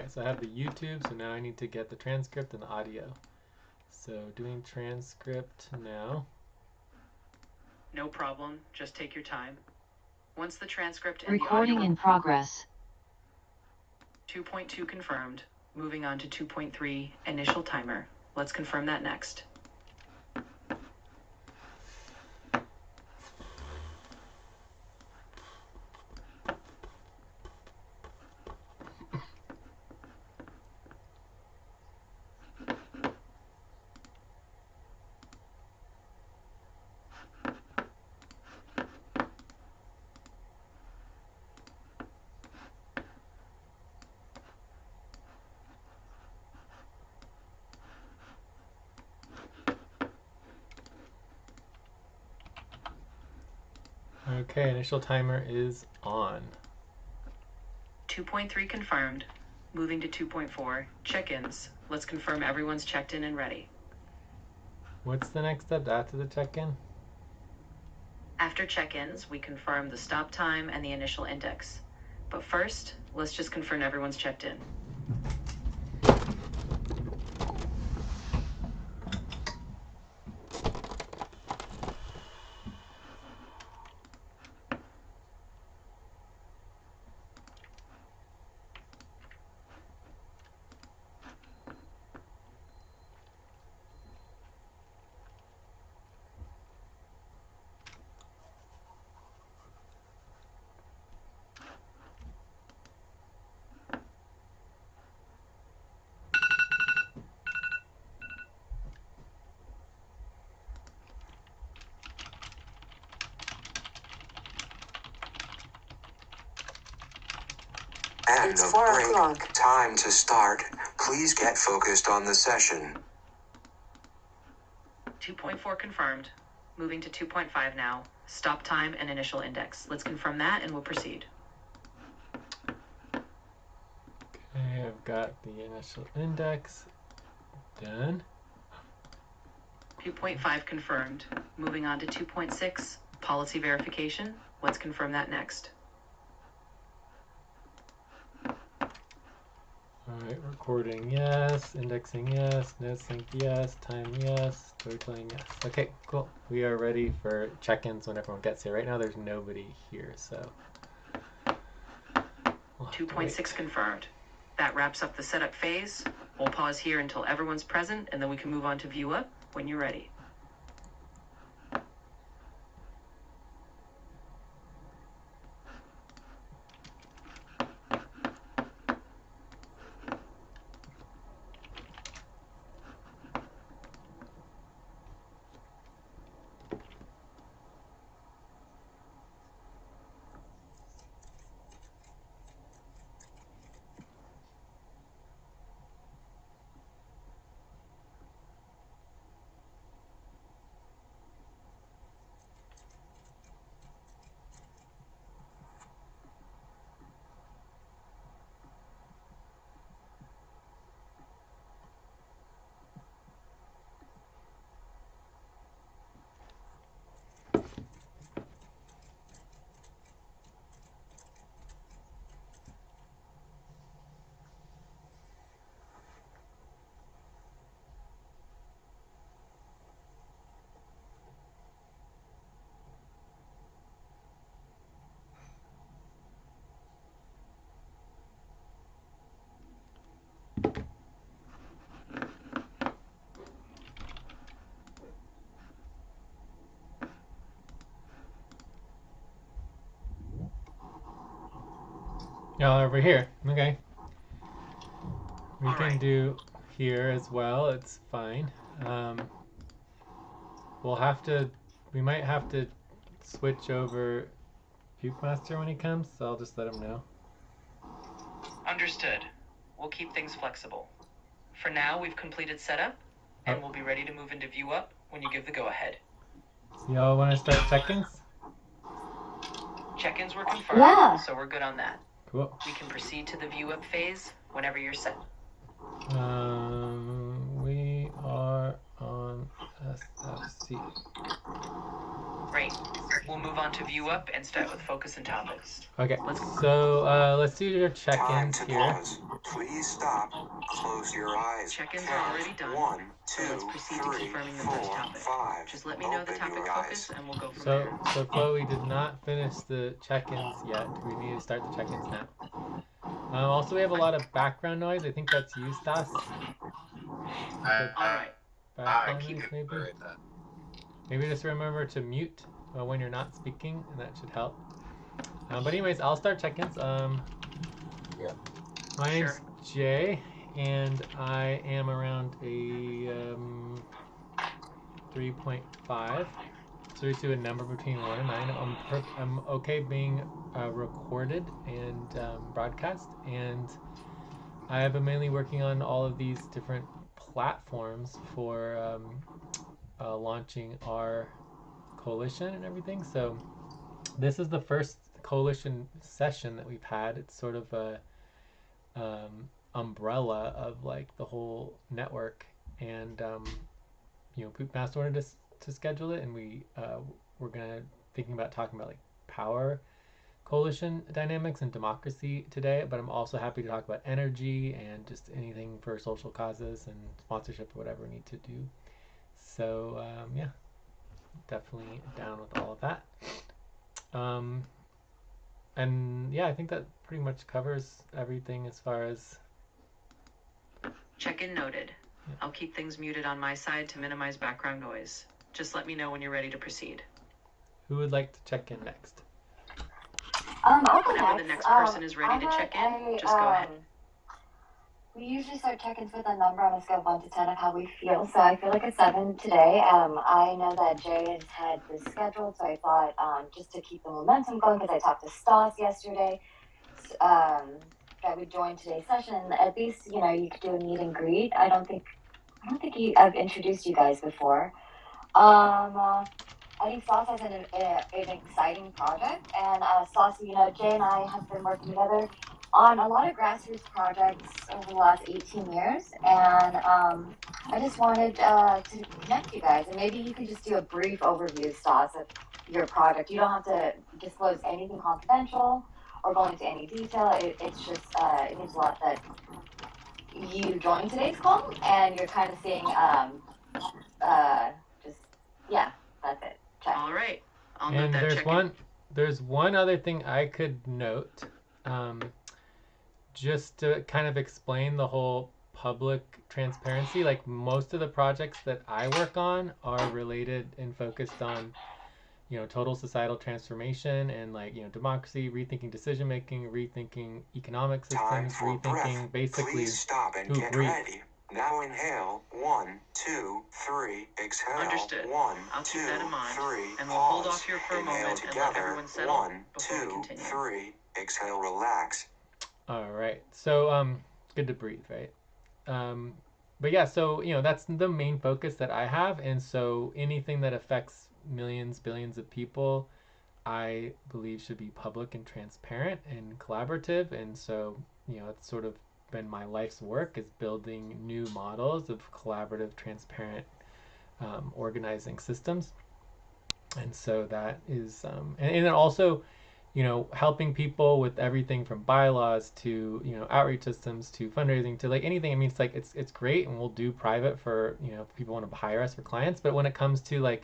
so I have the YouTube, so now I need to get the transcript and the audio. So doing transcript now. No problem, just take your time. Once the transcript and Recording the audio in progress. 2.2 confirmed. Moving on to 2.3, initial timer. Let's confirm that next. Okay, initial timer is on. 2.3 confirmed. Moving to 2.4, check-ins. Let's confirm everyone's checked in and ready. What's the next step after the check-in? After check-ins, we confirm the stop time and the initial index. But first, let's just confirm everyone's checked in. And It's the 4 break. o'clock. Time to start. Please get focused on the session. 2.4 confirmed. Moving to 2.5 now. Stop time and initial index. Let's confirm that and we'll proceed. Okay, I've got the initial index done. 2.5 confirmed. Moving on to 2.6, policy verification. Let's confirm that next. Alright, recording yes, indexing yes, node sync yes, time yes, storytelling yes. Okay, cool. We are ready for check-ins when everyone gets here. Right now there's nobody here, so we'll 2.6 confirmed. That wraps up the setup phase. We'll pause here until everyone's present and then we can move on to view up when you're ready. Y'all over here. Okay. We All can right. do here as well. It's fine. We might have to switch over Puke Master when he comes, so I'll just let him know. Understood. We'll keep things flexible. For now, we've completed setup and we'll be ready to move into view up when you give the go ahead. So y'all want to start check-ins? Check-ins were confirmed, Yeah. so we're good on that. Cool. We can proceed to the view up phase whenever you're set. We are on SFC. Great. We'll move on to view up and start with focus and topics. Okay, so let's do your Time check-ins to here. pause. Please stop. Close your eyes. Check-ins are Count. already done. 1, 2, So let's proceed to 3, confirming the 4, first topic. 5. Just let me know the Open topic your focus eyes. and we'll go from So, there. so Chloe did not finish the check-ins yet. We need to start the check-ins now. Also, we have a lot of background noise. I think that's you, Stas. All right. Background noise, maybe. Maybe just remember to mute when you're not speaking, and that should help. But anyways, I'll start check-ins. Yeah. My name's Jay, and I am around a 3.5. So we do a number between 1 and 9. I'm okay being recorded and broadcast, and I have been mainly working on all of these different platforms for launching our coalition and everything. So this is the first coalition session that we've had. It's sort of a umbrella of like the whole network, and Master wanted to schedule it, and we're gonna thinking about talking about like power coalition dynamics and democracy today, but I'm also happy to talk about energy and just anything for social causes and sponsorship or whatever we need to do. So yeah, definitely down with all of that. And yeah, I think that pretty much covers everything as far as... Check-in noted. Yeah. I'll keep things muted on my side to minimize background noise. Just let me know when you're ready to proceed. Who would like to check in next? Whenever the next person is ready to check in, just go ahead. We usually start check-ins with a number on a scale of 1 to 10 of how we feel. So I feel like a 7 today. I know that Jay has had this scheduled, so I thought just to keep the momentum going, because I talked to Stas yesterday, that would join today's session. At least you could do a meet and greet. I don't think I've introduced you guys before. I think Stas has an exciting project, and Stas, Jay and I have been working together on a lot of grassroots projects over the last 18 years, and I just wanted to connect you guys, and maybe you could just do a brief overview, Stas, of your project. You don't have to disclose anything confidential or go into any detail. It's just, it means a lot that you joined today's call, and you're kind of seeing, yeah, that's it. Check. All right. I'll And note that there's one other thing I could note, just to kind of explain the whole public transparency. Like most of the projects that I work on are related and focused on, total societal transformation and democracy, rethinking decision making, rethinking economic systems, rethinking basically Please stop and who get breathes. ready. Now inhale. 1, 2, 3. Exhale. Understood. 1, I'll 2, keep that in mind, 3. and we'll Pause. hold off here for a Inhale moment together. and let everyone settle 1, before we 2, continue. 3. Exhale. Relax. All right. So good to breathe, right? But yeah, so that's the main focus that I have, and so anything that affects millions, billions of people, I believe should be public and transparent and collaborative. And so it's sort of been my life's work, is building new models of collaborative, transparent organizing systems. And so that is and then also helping people with everything from bylaws to outreach systems to fundraising to anything. I mean, it's great, and we'll do private for if people want to hire us for clients, but when it comes to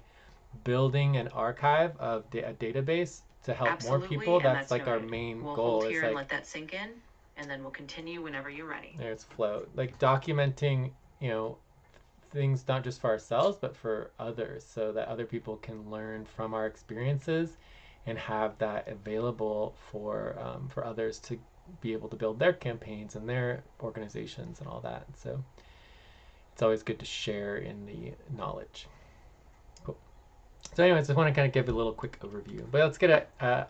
building an archive of a database to help Absolutely, more people, that's noted. our main We'll goal. hold here is and let that sink in, and then we'll continue whenever you're ready. There's flow, documenting things not just for ourselves but for others, so that other people can learn from our experiences and have that available for others to be able to build their campaigns and their organizations and all that. So it's always good to share in the knowledge. Cool. So anyways, I just want to kind of give a little quick overview, but let's get a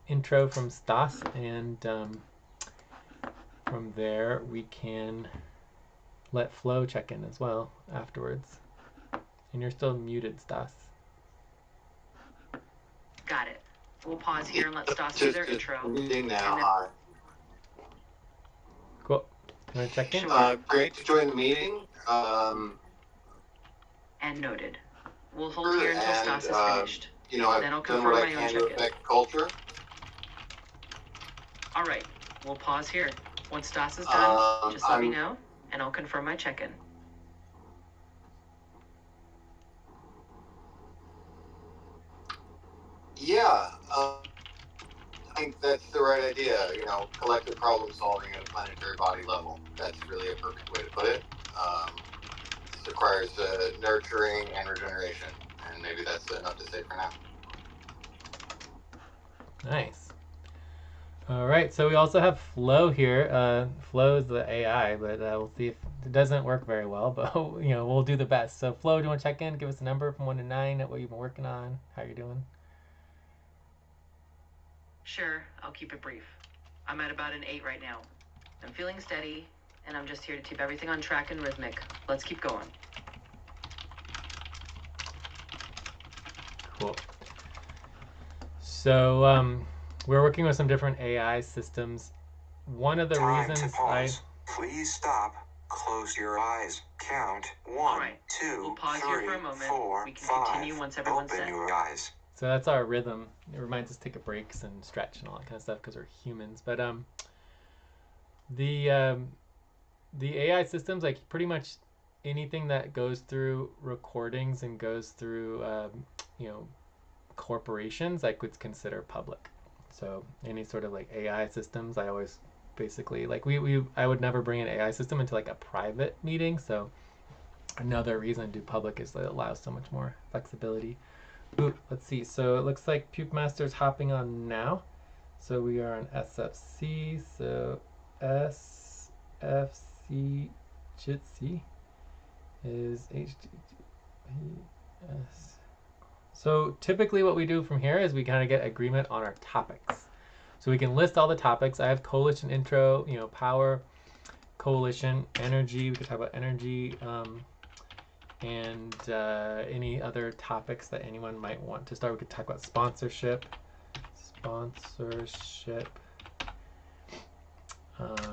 intro from Stas, and from there we can let Flo check in as well afterwards. And you're still muted, Stas. Got it. We'll pause here and let Stas do their intro. Reading now. Cool. You want to check in? Sure. Great to join the meeting. And noted. We'll hold here until Stas is finished. I've Then I'll done confirm what I my own can to check-in. affect culture. All right. We'll pause here. Once Stas is done, just let me I'm know, and I'll confirm my check-in. yeah. I think that's the right idea. Collective problem solving at a planetary body level. That's really a perfect way to put it. This requires nurturing and regeneration, and maybe that's enough to say for now. Nice. All right, so we also have Flo here. Flo is the AI, but we'll see if it doesn't work very well, but we'll do the best. So Flo, do you want to check in? Give us a number from 1 to 9 at what you've been working on, how you're doing. Sure, I'll keep it brief. I'm at about an 8 right now. I'm feeling steady, and I'm just here to keep everything on track and rhythmic. Let's keep going. Cool. So we're working with some different AI systems. One of the Time reasons to pause. Please stop. Close your eyes. Count 1, All right. 2, We'll pause 3, here for a moment. 4, We can 5. continue once everyone's Open set. your eyes. So that's our rhythm. It reminds us to take a breaks and stretch and all that kind of stuff because we're humans. But the AI systems, like pretty much anything that goes through recordings and goes through corporations, I could consider public. So any sort of like AI systems, I always basically like I would never bring an AI system into like a private meeting. So another reason to do public is that it allows so much more flexibility. Ooh, let's see. So it looks like Puke Master's hopping on now. So we are on SFC. So SFC Jitsi is HTTPS. So typically what we do from here is we kind of get agreement on our topics. So we can list all the topics. I have coalition intro, power, coalition, energy. We could talk about energy. And any other topics that anyone might want to start. We could talk about sponsorship.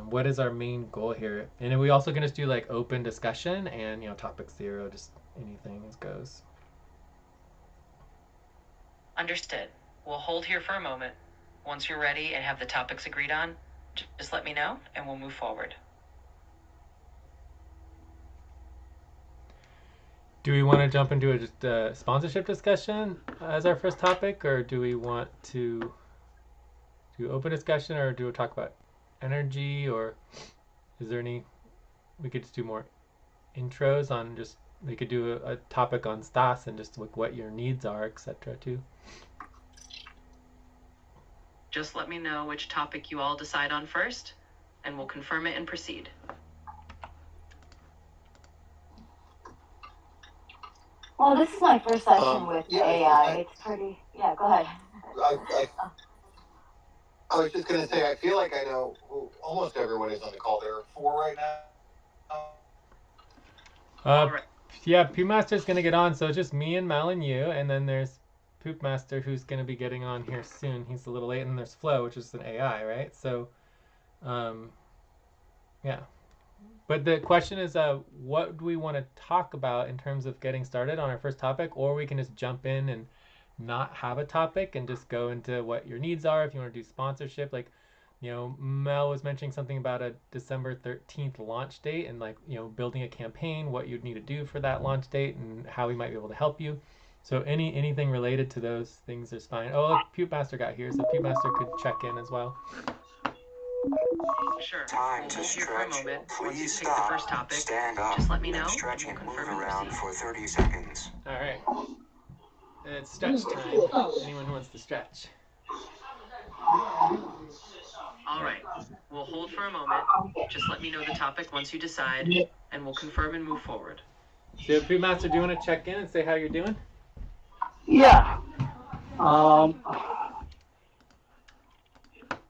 What is our main goal here? And then we also can just do like open discussion and topic 0, just anything as goes. Understood. We'll hold here for a moment. Once you're ready and have the topics agreed on, just let me know and we'll move forward. Do we want to jump into just a sponsorship discussion as our first topic, or do we want to do open discussion, or do we talk about energy, or is there any? We could just do more intros on just. We could do a topic on Stas and just like what your needs are, etc. too. Just let me know which topic you all decide on first, and we'll confirm it and proceed. Well, this is my first session with yeah, AI. It's pretty. Yeah, go ahead. I was just going to say, I feel like I know who almost everyone is on the call. There are 4 right now. All right. Yeah, Poop Master's going to get on, so it's just me and Mel and you, and then there's Poop Master who's going to be getting on here soon. He's a little late, and there's Flo, which is an AI, right? So, yeah. But the question is, what do we want to talk about in terms of getting started on our first topic, or we can just jump in and not have a topic and just go into what your needs are. If you want to do sponsorship, like, Mel was mentioning something about a December 13th launch date and like, building a campaign, what you'd need to do for that launch date and how we might be able to help you. So anything related to those things is fine. Oh, look, Puke Master got here, so Puke Master could check in as well. Sure. Time We'll to hold here for a stretch. moment. Once you Please pick the stop. first topic, Stand up. just let me know. And stretch We'll and move confirm and around proceed. for 30 seconds. All right. It's stretch time. Anyone who wants to stretch. All right. We'll hold for a moment. Just let me know the topic once you decide, and we'll confirm and move forward. So, Food Master, do you want to check in and say how you're doing? Yeah.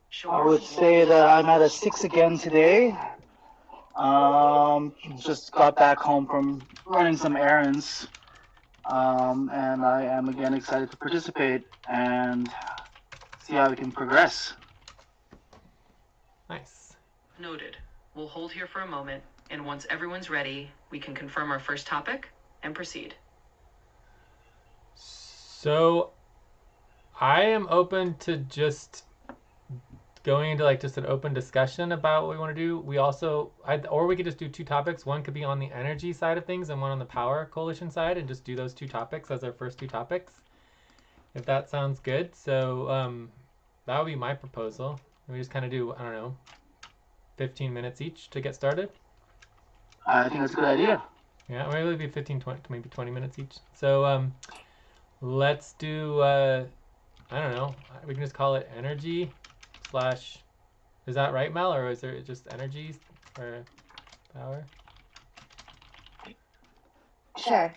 Sure. I would say that I'm at a 6 again today. Just got back home from running some errands. And I am again excited to participate and see how we can progress. Nice. Noted. We'll hold here for a moment, and once everyone's ready, we can confirm our first topic and proceed. So, I am open to just going into like just an open discussion about what we want to do. We also, or we could just do two topics. One could be on the energy side of things and one on the power coalition side, and just do those two topics as our first two topics, if that sounds good. So that would be my proposal. And we just kind of do, I don't know, 15 minutes each to get started. I think that's a good idea. Yeah, maybe it'll be 15, 20, maybe 20 minutes each. So let's do, I don't know, we can just call it energy slash, is that right, Mel, or is there just energy or power? Sure.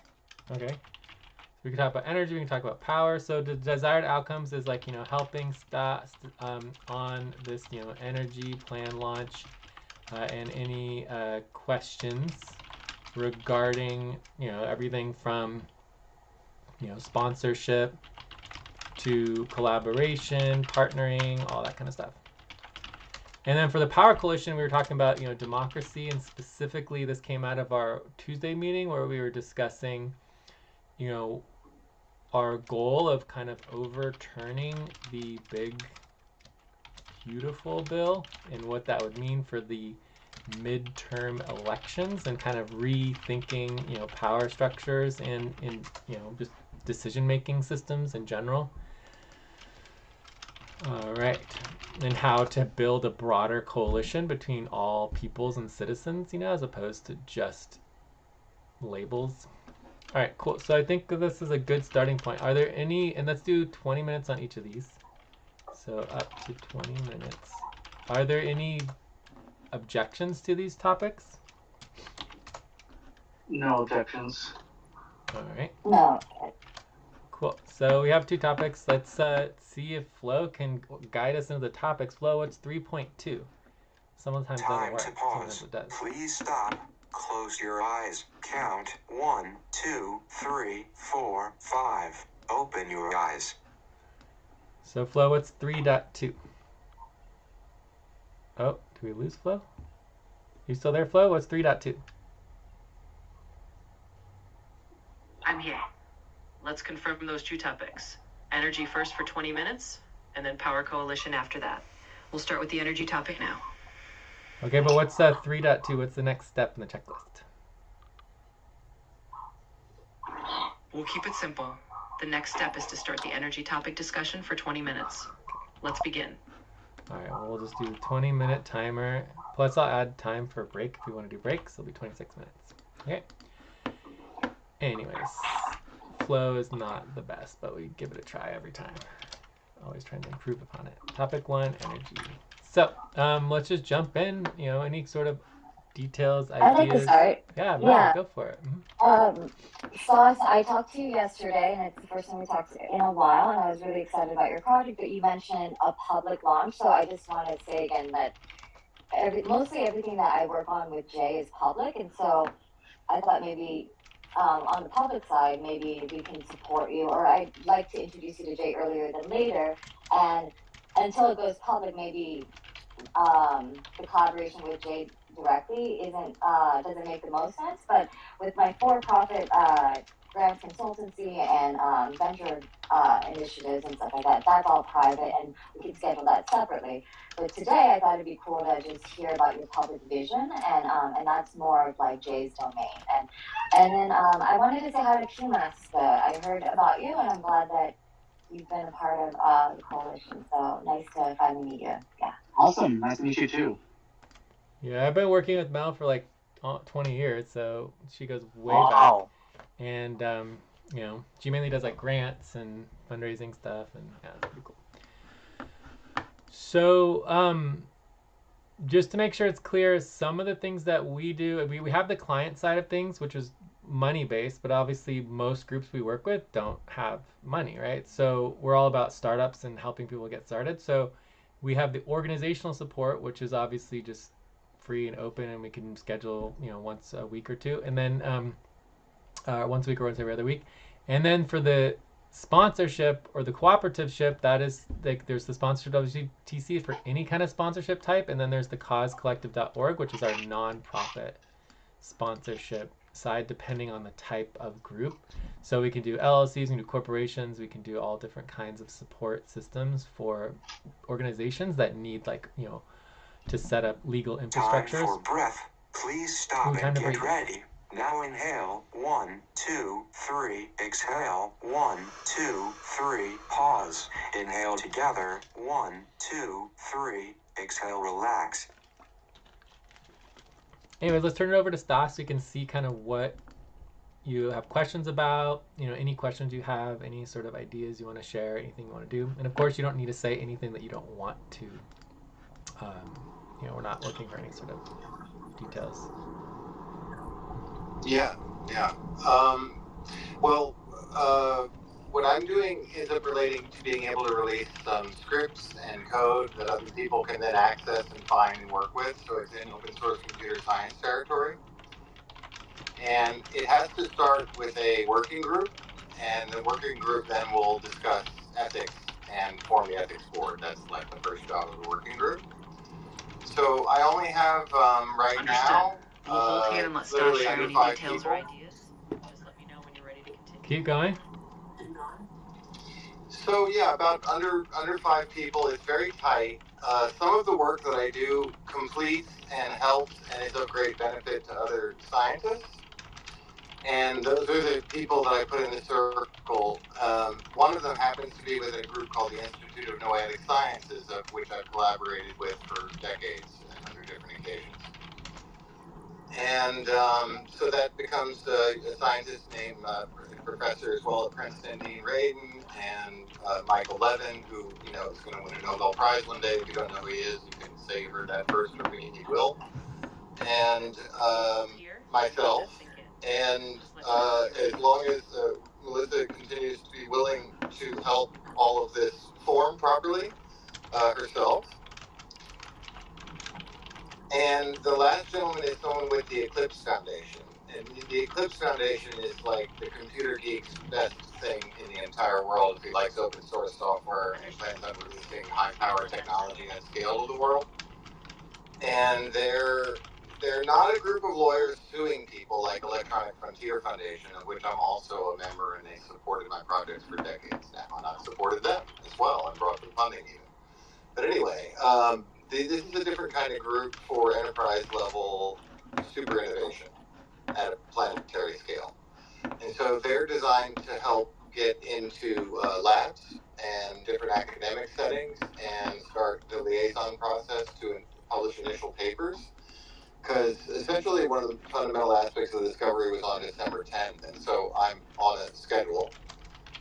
Okay. So we can talk about energy, we can talk about power. So the desired outcomes is like, helping on this, energy plan launch, and any questions regarding, everything from, sponsorship to collaboration, partnering, all that kind of stuff. And then for the Power Coalition, we were talking about, democracy, and specifically this came out of our Tuesday meeting where we were discussing, our goal of kind of overturning the big, beautiful bill and what that would mean for the midterm elections, and kind of rethinking, power structures and just decision-making systems in general. All right, and how to build a broader coalition between all peoples and citizens, as opposed to just labels. All right, cool. So I think this is a good starting point. Are there any, and let's do 20 minutes on each of these. So up to 20 minutes. Are there any objections to these topics? No objections. All right. No. Cool. So we have two topics. Let's see if Flo can guide us into the topics. Flo, what's 3.2? Sometimes it doesn't work. Time to pause. Sometimes it does. Please stop. Close your eyes. Count 1, 2, 3, 4, 5. Open your eyes. So Flo, what's 3.2? Oh, do we lose Flo? You still there, Flo? What's 3.2? I'm here. Let's confirm those two topics. Energy first for 20 minutes, and then Power Coalition after that. We'll start with the energy topic now. Okay, but what's 3.2? What's the next step in the checklist? We'll keep it simple. The next step is to start the energy topic discussion for 20 minutes. Let's begin. All right, well, we'll just do a 20-minute timer. Plus, I'll add time for a break if we want to do breaks. It'll be 26 minutes. Okay. Anyways, flow is not the best, but we give it a try every time. Always trying to improve upon it. Topic 1, energy. So, let's just jump in. Any sort of details, ideas. I'd like to start. Yeah, go for it. Sauce, I talked to you yesterday, and it's the first time we talked in a while, and I was really excited about your project, but you mentioned a public launch, so I just want to say again that mostly everything that I work on with Jay is public, and so I thought maybe on the public side, maybe we can support you, or I'd like to introduce you to Jay earlier than later, and until it goes public, maybe the collaboration with Jay directly doesn't make the most sense, but with my for-profit grants consultancy and venture initiatives and stuff like that, that's all private, and we can schedule that separately. But today I thought it'd be cool to just hear about your public vision, and that's more of like Jay's domain. And then I wanted to say hi to Kumas. I heard about you, and I'm glad that you've been a part of the coalition. So nice to finally meet you. Yeah. Awesome. Nice to meet you too. Yeah, I've been working with Mel for like 20 years, so she goes way Wow. back. And she mainly does like grants and fundraising stuff, and yeah, it's pretty cool. So just to make sure it's clear, some of the things that we do, we have the client side of things, which is money based, but obviously most groups we work with don't have money, right? So we're all about startups and helping people get started. So we have the organizational support, which is obviously just free and open, and we can schedule once a week or two, and then once a week or once every other week. And then for the sponsorship or the cooperativeship, that is like there's the sponsorship WTC for any kind of sponsorship type, and then there's the causecollective.org, which is our non-profit sponsorship side depending on the type of group. So we can do LLCs, we can do corporations, we can do all different kinds of support systems for organizations that need, like, you know, to set up legal Time infrastructures. for breath. Please stop Time and to get breathe. ready. Now inhale. 1, 2, 3. Exhale. 1, 2, 3. Pause. Inhale together. 1, 2, 3. Exhale. Relax. Anyways, let's turn it over to Stas so you can see kind of what you have questions about, you know, any questions you have, any sort of ideas you want to share, anything you want to do. And of course, you don't need to say anything that you don't want to. You know, we're not looking for any sort of details. Yeah. Well, what I'm doing ends up relating to being able to release some scripts and code that other people can then access and find and work with. So it's in open source computer science territory. And it has to start with a working group, and the working group then will discuss ethics and form the ethics board. That's like the first job of the working group. So I only have right Understood. now We'll hold hand and let Stas literally share under any 5 details people. or ideas. Just let me know when you're ready to continue. Keep going. So yeah, about under 5 people. It's very tight. Some of the work that I do completes and helps and is of great benefit to other scientists. And those are the people that I put in the circle. One of them happens to be with a group called the Institute of Noetic Sciences, of which I've collaborated with for decades and under different occasions. And so that becomes a scientist named professor as well at Princeton, Dean Radin, and Michael Levin, who, you know, is going to win a Nobel Prize one day. If you don't know who he is, you can say you heard that first from me, he will. And myself. And as long as Melissa continues to be willing to help all of this form properly herself. And the last gentleman is someone with the Eclipse Foundation. And the Eclipse Foundation is like the computer geek's best thing in the entire world if he likes open source software and plans on releasing high-power technology at scale to the world. And they're not a group of lawyers suing people like Electronic Frontier Foundation, of which I'm also a member, and they supported my projects for decades now. And I've supported them as well and brought them funding even. But anyway, this is a different kind of group for enterprise level super innovation at a planetary scale. And so they're designed to help get into labs and different academic settings and start the liaison process to publish initial papers. Because essentially one of the fundamental aspects of the discovery was on December 10th, and so I'm on a schedule.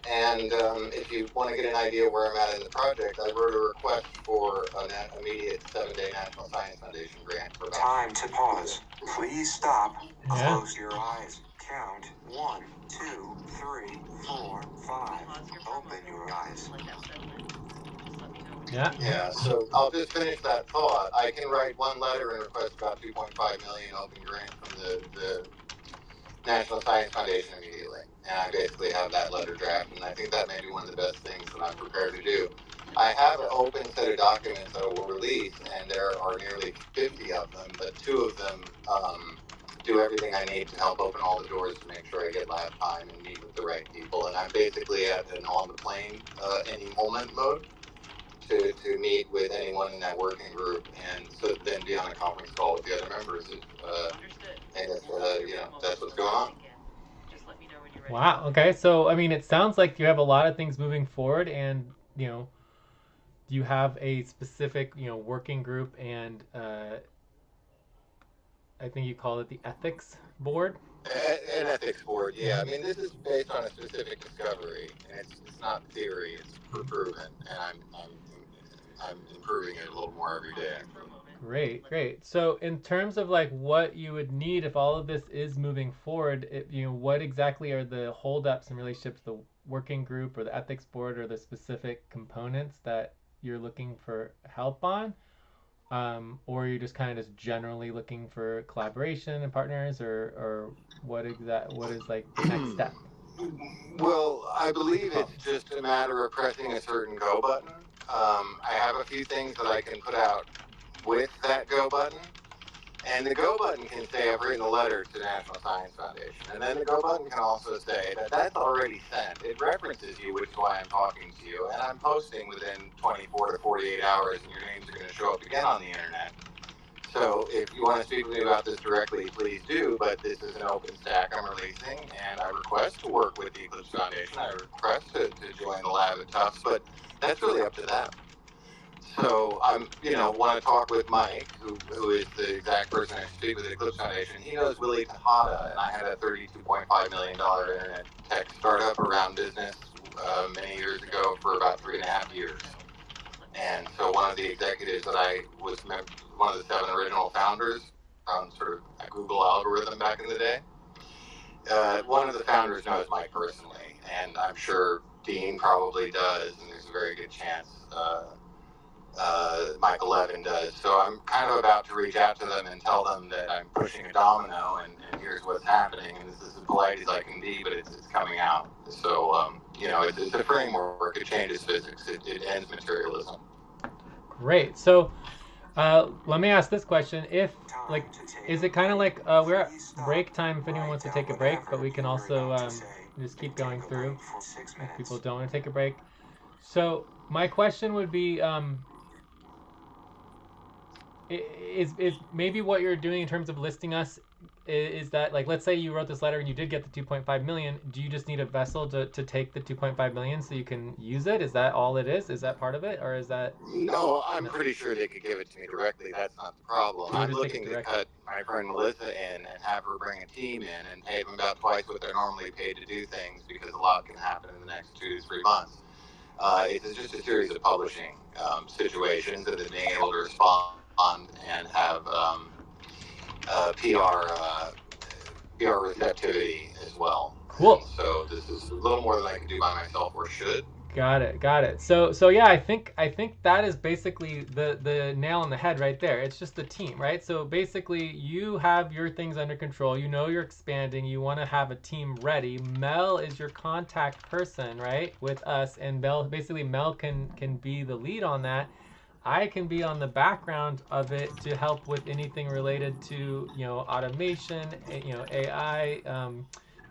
And if you want to get an idea where I'm at in the project, I wrote a request for an immediate 7-day National Science Foundation grant for about Time to pause. Please stop. Yeah. Close your eyes. Count 1, 2, 3, 4, 5. Open your eyes. Let that settle in. Just let me know when you're Yeah. ready. Yeah, so I'll just finish that thought. I can write one letter and request about 2.5 million open grant from the National Science Foundation immediately. And I basically have that letter drafted, and I think that may be one of the best things that I'm prepared to do. I have an open set of documents that I will release, and there are nearly 50 of them, but 2 of them do everything I need to help open all the doors to make sure I get lab time and meet with the right people. And I'm basically at an on-the-plane any moment mode to meet with anyone in that working group, and so then be on a conference call with the other members. Understood. And if, you know, that's what's going on. Just let me know when you're ready. Wow. Okay. So, I mean, it sounds like you have a lot of things moving forward, and, you know, you have a specific, you know, working group, and I think you call it the ethics board. An ethics board, yeah. I mean, this is based on a specific discovery, and it's not theory; it's proven, and I'm improving it a little more every day. Great. So, in terms of like what you would need if all of this is moving forward, you know, what exactly are the holdups in relationship to the working group or the ethics board, or the specific components that you're looking for help on? Or are you just kind of just generally looking for collaboration and partners, or what is like the next step? Well, I believe it's just a matter of pressing a certain go button. I have a few things that I can put out with that go button, And the go button can say, I've written a letter to the National Science Foundation. And then the go button can also say that that's already sent. It references you, which is why I'm talking to you. And I'm posting within 24 to 48 hours, and your names are going to show up again on the internet. So if you want to speak with me about this directly, please do. But this is an open stack I'm releasing, and I request to work with the Eclipse Foundation. I request to join the lab at Tufts, but that's really up to them. So I'm, want to talk with Mike, who is the exact person I speak with at Eclipse Foundation. He knows Willie Tejada, and I had a $32.5 million internet tech startup around business many years ago for about 3.5 years. And so one of the executives that I was one of the 7 original founders on sort of a Google algorithm back in the day. One of the founders knows Mike personally, and I'm sure Dean probably does, and there's a very good chance Michael Levin does. So I'm kind of about to reach out to them and tell them that I'm pushing a domino, and here's what's happening, and this is as polite as I can be, but it's coming out. So, it's a framework. It changes physics. It ends materialism. Great. So let me ask this question. Is it kind of like we're at break time if anyone wants to take a break, but we can also just keep going through if people don't want to take a break. So my question would be, is maybe what you're doing in terms of listing us, is that, like, let's say you wrote this letter and you did get the 2.5 million, do you just need a vessel to take the 2.5 million so you can use it? Is that all it is? Is that part of it, or is that? No, I'm pretty sure they could give it to me directly. That's not the problem. I'm looking to cut my friend Melissa in and have her bring a team in and pay them about twice what they're normally paid to do things, because a lot can happen in the next 2 to 3 months. It's just a series of publishing situations, and then being able to respond and have PR receptivity as well. Cool. And so this is a little more than I can do by myself, or should. Got it. So yeah, I think that is basically the nail on the head right there. It's just the team, right? So basically, you have your things under control. You know you're expanding. You want to have a team ready. Mel is your contact person, right, with us, and Mel can be the lead on that. I can be on the background of it to help with anything related to, automation, AI,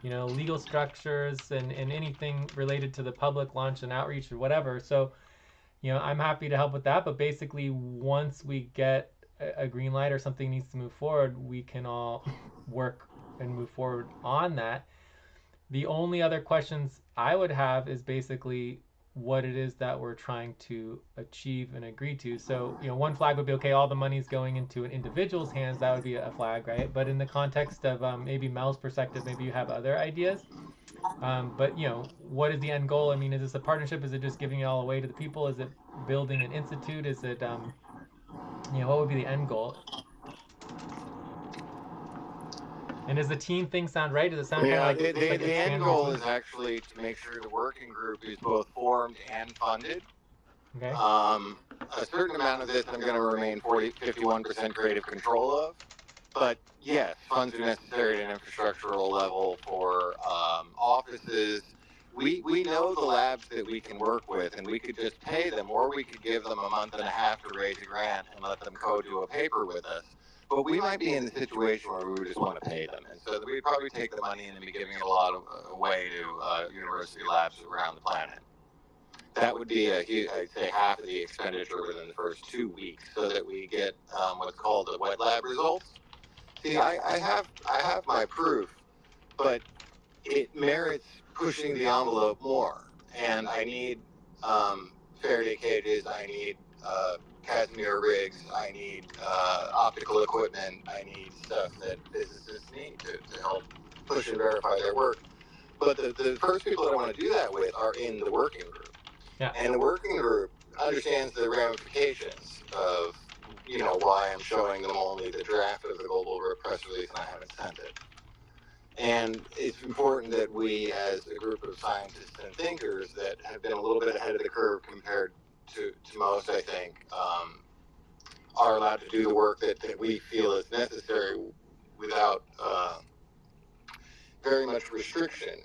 legal structures, and anything related to the public launch and outreach or whatever. So, I'm happy to help with that. But basically, once we get a green light or something needs to move forward, we can all work and move forward on that. The only other questions I would have is basically what it is that we're trying to achieve and agree to. So, one flag would be, okay, all the money's going into an individual's hands. That would be a flag, right? But in the context of maybe Mel's perspective, maybe you have other ideas. But, what is the end goal? I mean, is this a partnership? Is it just giving it all away to the people? Is it building an institute? Is it, what would be the end goal? And does the team thing sound right? Does it sound kind of like the end goal is actually to make sure the working group is both formed and funded. Okay. A certain amount of this I'm going to remain 51% creative control of. But yes, funds are necessary at an infrastructural level for offices. We know the labs that we can work with, and we could just pay them, or we could give them a month and a half to raise a grant and let them co-do a paper with us. But we might be in the situation where we would just want to pay them. And so we'd probably take the money and be giving it a lot away to university labs around the planet. That would be, I'd say, half of the expenditure within the first 2 weeks, so that we get what's called the wet lab results. See, I have my proof, but it merits pushing the envelope more. And I need Faraday cages, I need Casimir rigs, I need optical equipment, I need stuff that physicists need to help push and verify their work. But the first people that I want to do that with are in the working group. Yeah. And the working group understands the ramifications of, why I'm showing them only the draft of the global press release and I haven't sent it. And it's important that we, as a group of scientists and thinkers that have been a little bit ahead of the curve compared to most, I think, are allowed to do the work that we feel is necessary without very much restriction.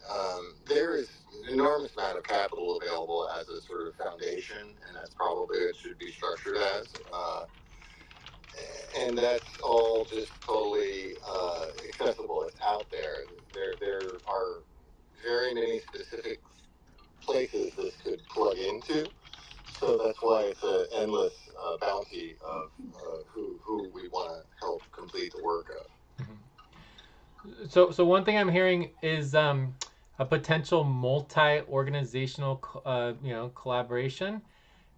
There is an enormous amount of capital available as a sort of foundation, and that's probably what it should be structured as. And that's all just totally accessible. It's out there. There are very many specific places this could plug into. So that's why it's an endless bounty of who we want to help complete the work of. So one thing I'm hearing is a potential multi-organizational, collaboration.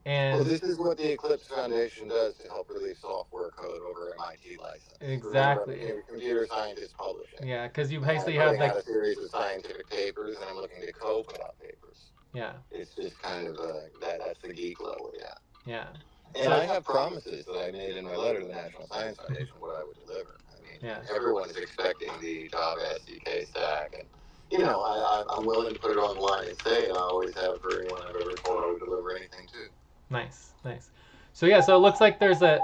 Well, And this is what the Eclipse Foundation does to help release software code over MIT license. Remember, I'm exactly, a computer scientist publishing. yeah, because you And I'm basically putting have out like, a series of scientific papers, and I'm looking to co-put out papers. yeah, It's just kind of that's the geek level, yeah. yeah. And So I have promises that I made in my letter to the National Science Foundation what I would deliver. I mean, yeah, everyone's expecting the Java SDK stack, and I'm willing to put it on the line and say it. I always have for anyone I've ever told I would deliver anything to. nice, nice. So yeah, so it looks like there's a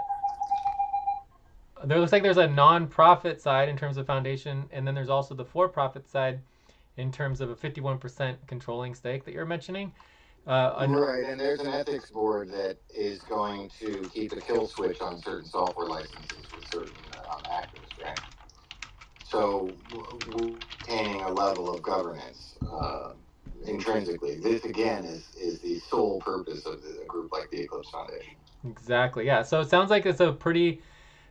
non-profit side in terms of foundation, and then there's also the for-profit side in terms of a 51% controlling stake that you're mentioning. Right, and there's an ethics board that is going to keep a kill switch on certain software licenses with certain actors, right? So, maintaining a level of governance intrinsically. This, again, is the sole purpose of a group like the Eclipse Foundation. Exactly, yeah. So it sounds like it's a pretty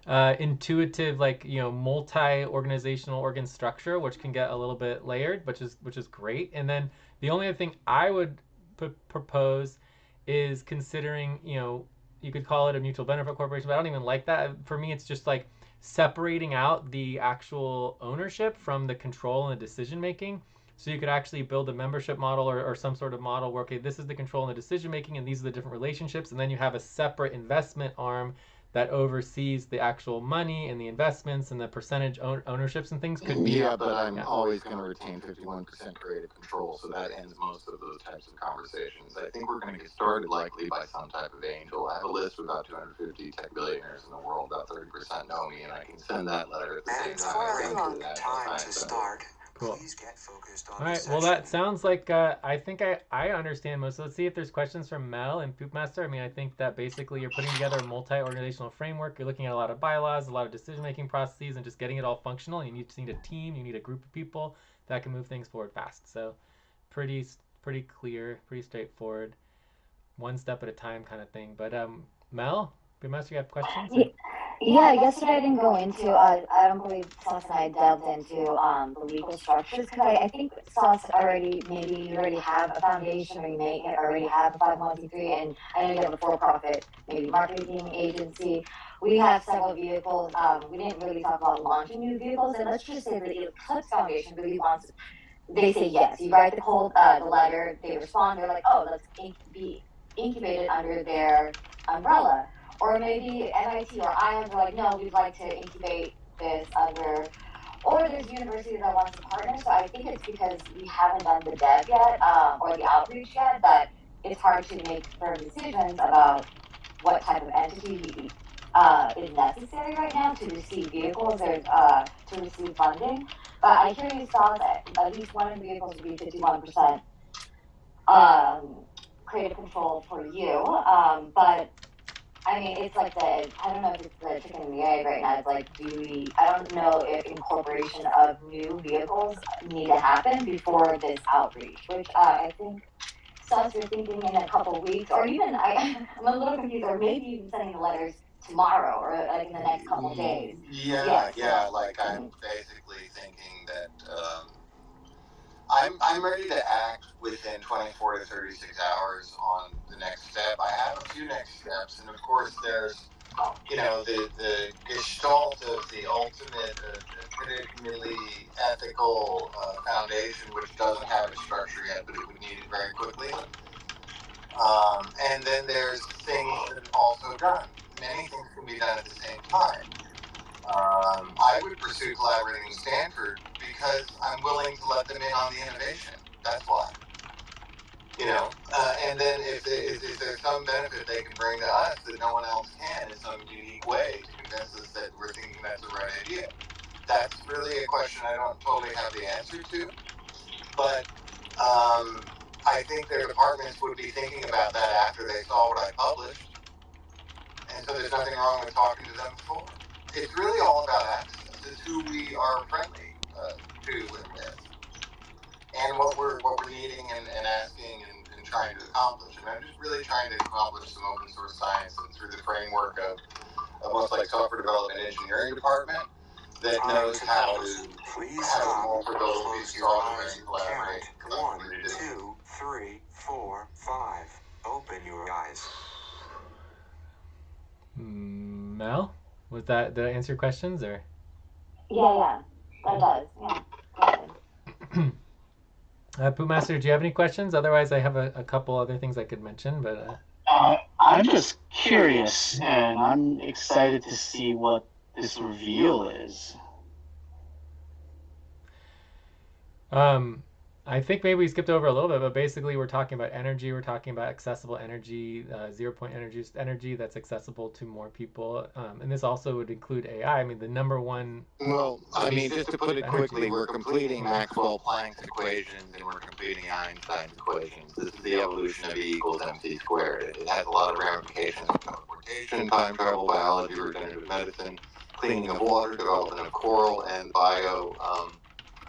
intuitive, like, multi-organizational organ structure, which can get a little bit layered, which is great. And then the only other thing I would propose is considering, you could call it a mutual benefit corporation, but I don't even like that. For me, it's just like separating out the actual ownership from the control and the decision making. So you could actually build a membership model or some sort of model where, okay, this is the control and the decision making, and these are the different relationships, and then you have a separate investment arm that oversees the actual money and the investments and the percentage ownerships and things. Could be, yeah, but I'm always going to retain 51% creative control, so that ends most of those types of conversations. I think we're going to get started likely by some type of angel. I have a list of about 250 tech billionaires in the world. About 30% know me, and I can send that letter at the same time I send it to that. Time to start. Cool. Please get focused on all right, well, that sounds like I think I understand most. So let's see if there's questions from Mel and Poopmaster. I mean, I think that basically you're putting together a multi-organizational framework. You're looking at a lot of bylaws, a lot of decision-making processes, and just getting it all functional. You just need a team. You need a group of people that can move things forward fast. So pretty clear, pretty straightforward, one step at a time kind of thing. But Mel, Poopmaster, you have questions? Yeah, yesterday I didn't go into, I don't believe Sauce and I delved into the legal structures, because I think Sauce maybe you already have a foundation, or you may already have a 501c3, and I know you have a for-profit, maybe marketing agency. We have several vehicles. We didn't really talk about launching new vehicles, and let's just say that the Eclipse Foundation really wants, they say yes. You write the letter, they respond, they're like, oh, let's be incubated under their umbrella. Or maybe MIT or IAM are like, no, we'd like to incubate this under, or there's universities that want to partner. So I think it's because we haven't done the dev yet, or the outreach yet, that it's hard to make firm decisions about what type of entity is necessary right now to receive vehicles or to receive funding. But I hear you saw that at least one of the vehicles would be 51% creative control for you. But I mean, it's like I don't know if it's the chicken and the egg right now. It's like, I don't know if incorporation of new vehicles need to happen before this outreach, which I think Sus, you're thinking in a couple of weeks, or even, I'm a little confused, or maybe even sending the letters tomorrow, or like in the next couple of days. Yeah, like I'm basically thinking that I'm ready to act within 24 to 36 hours on the next step. I have a few next steps, and of course there's, the gestalt of the ultimate, predictably ethical foundation, which doesn't have a structure yet, but it would need it very quickly. And then there's things that are also done. Many things can be done at the same time. I would pursue collaborating with Stanford because I'm willing to let them in on the innovation. That's why. And then if there's some benefit they can bring to us that no one else can in some unique way to convince us that we're thinking that's the right idea. That's really a question I don't totally have the answer to. But I think their departments would be thinking about that after they saw what I published. And so there's nothing wrong with talking to them before. it's really all about access. It's who we are friendly to and with, and what we're needing and asking and trying to accomplish. And I'm just really trying to accomplish some open source science and through the framework of almost like software development engineering department that knows how to have a multi-modal, be strong and collaborate. One, two, three, four, five. Open your eyes. Mel, was that, did I answer your questions or? Yeah, that does. Yeah, definitely. Poopmaster, do you have any questions? Otherwise, I have a couple other things I could mention, but. I'm just curious, and I'm excited to see what this reveal is. I think maybe we skipped over a little bit, but basically we're talking about energy. We're talking about accessible energy, 0-point energy that's accessible to more people. And this also would include AI. I mean, the number one... Well, I mean, just to put it quickly, we're completing Maxwell-Planck's equations and we're completing Einstein's equations. This is the evolution of E equals mc squared. It has a lot of ramifications in teleportation, time travel, biology, regenerative medicine, cleaning of water, development of coral, and bio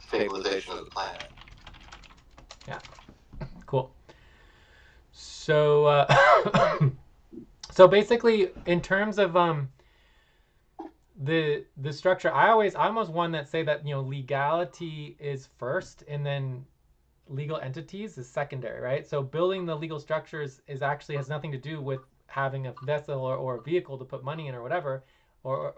stabilization of the planet. Yeah, cool. So, so basically, in terms of the structure, I almost one that say that, you know, legality is first, and then legal entities is secondary, right? So building the legal structures is actually has nothing to do with having a vessel or a vehicle to put money in or whatever.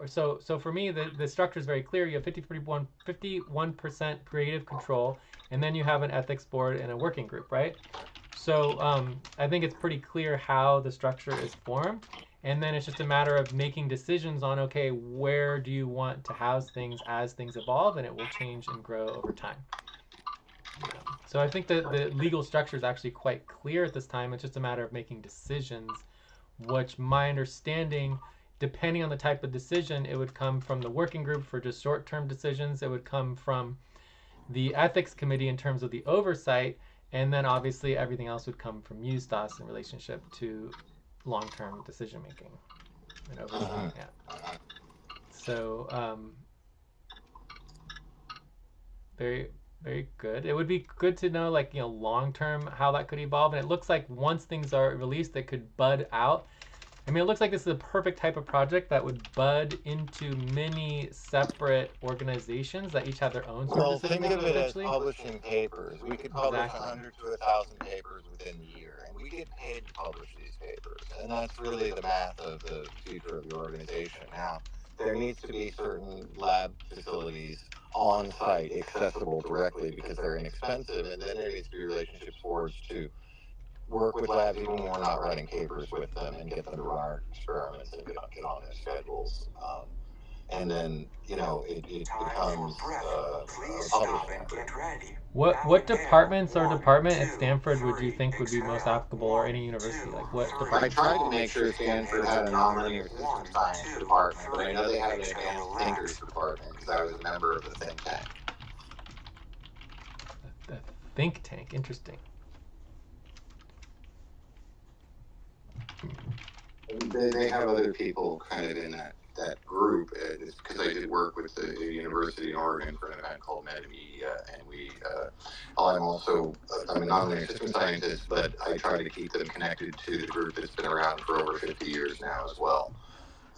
So for me, the structure is very clear. You have 51% creative control, and then you have an ethics board and a working group, right? So I think it's pretty clear how the structure is formed, and then it's just a matter of making decisions on, okay, where do you want to house things as things evolve, and it will change and grow over time. So I think that the legal structure is actually quite clear at this time. It's just a matter of making decisions, which my understanding, depending on the type of decision, it would come from the working group for just short-term decisions. It would come from the ethics committee in terms of the oversight, and then obviously everything else would come from USTAS in relationship to long-term decision-making and oversight. Yeah. So very, very good. It would be good to know, like, you know, long-term how that could evolve. And it looks like once things are released, they could bud out. I mean, it looks like this is a perfect type of project that would bud into many separate organizations that each have their own sort of decision making eventually. Well, think of it as publishing papers. We could publish 100 to 1,000 papers within the year, and we get paid to publish these papers. And that's really the math of the future of the organization. Now, there needs to be certain lab facilities on site accessible directly because they're inexpensive, and then there needs to be relationships forged to work with labs even when we're not writing papers with them and get them to run our experiments and get on their schedules. And then, you know, it becomes publishing. What departments or department at Stanford would you think would be most applicable, or any university? Like what department? I tried to make sure Stanford had a nonlinear system science department, but I know they have an advanced thinkers department because I was a member of the think tank. The think tank, interesting. They have other people kind of in that group, because I did work with the University in Oregon for an event called Metamedia, and I'm a non-linear system scientist, but I try to keep them connected to the group that's been around for over 50 years now as well.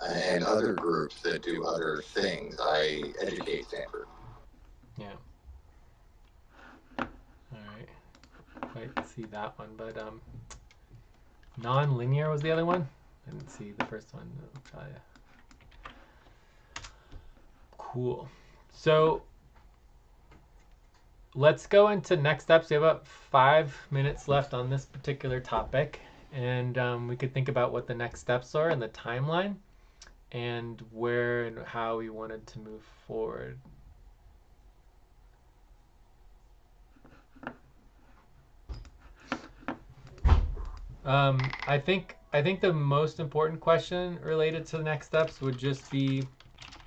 And other groups that do other things, I educate Stanford. Yeah. All right. Quite see that one, but non-linear was the other one? I didn't see the first one. I'll try it. Cool. So let's go into next steps. We have about 5 minutes left on this particular topic, and we could think about what the next steps are and the timeline and where and how we wanted to move forward. I think the most important question related to the next steps would just be,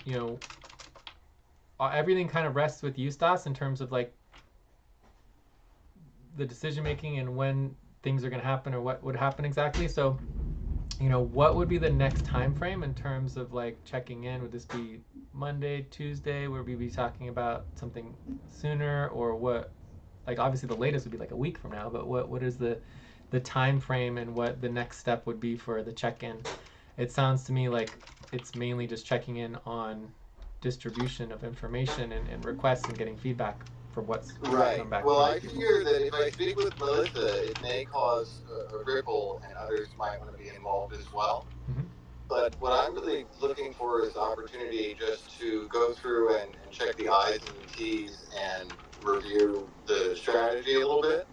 you know, everything kind of rests with USTAS in terms of like the decision making and when things are going to happen or what would happen exactly. So what would be the next time frame in terms of like checking in? Would this be Monday, Tuesday? Would we be talking about something sooner, or what? Like obviously the latest would be like a week from now, but what is the time frame and what the next step would be for the check-in? It sounds to me like it's mainly just checking in on distribution of information and requests and getting feedback for what's Right. come back Well, from I people. figure that if I speak with Melissa, it may cause a ripple, and others might want to be involved as well. Mhm. But what I'm really looking for is opportunity just to go through and check the I's and the T's and review the strategy a little bit.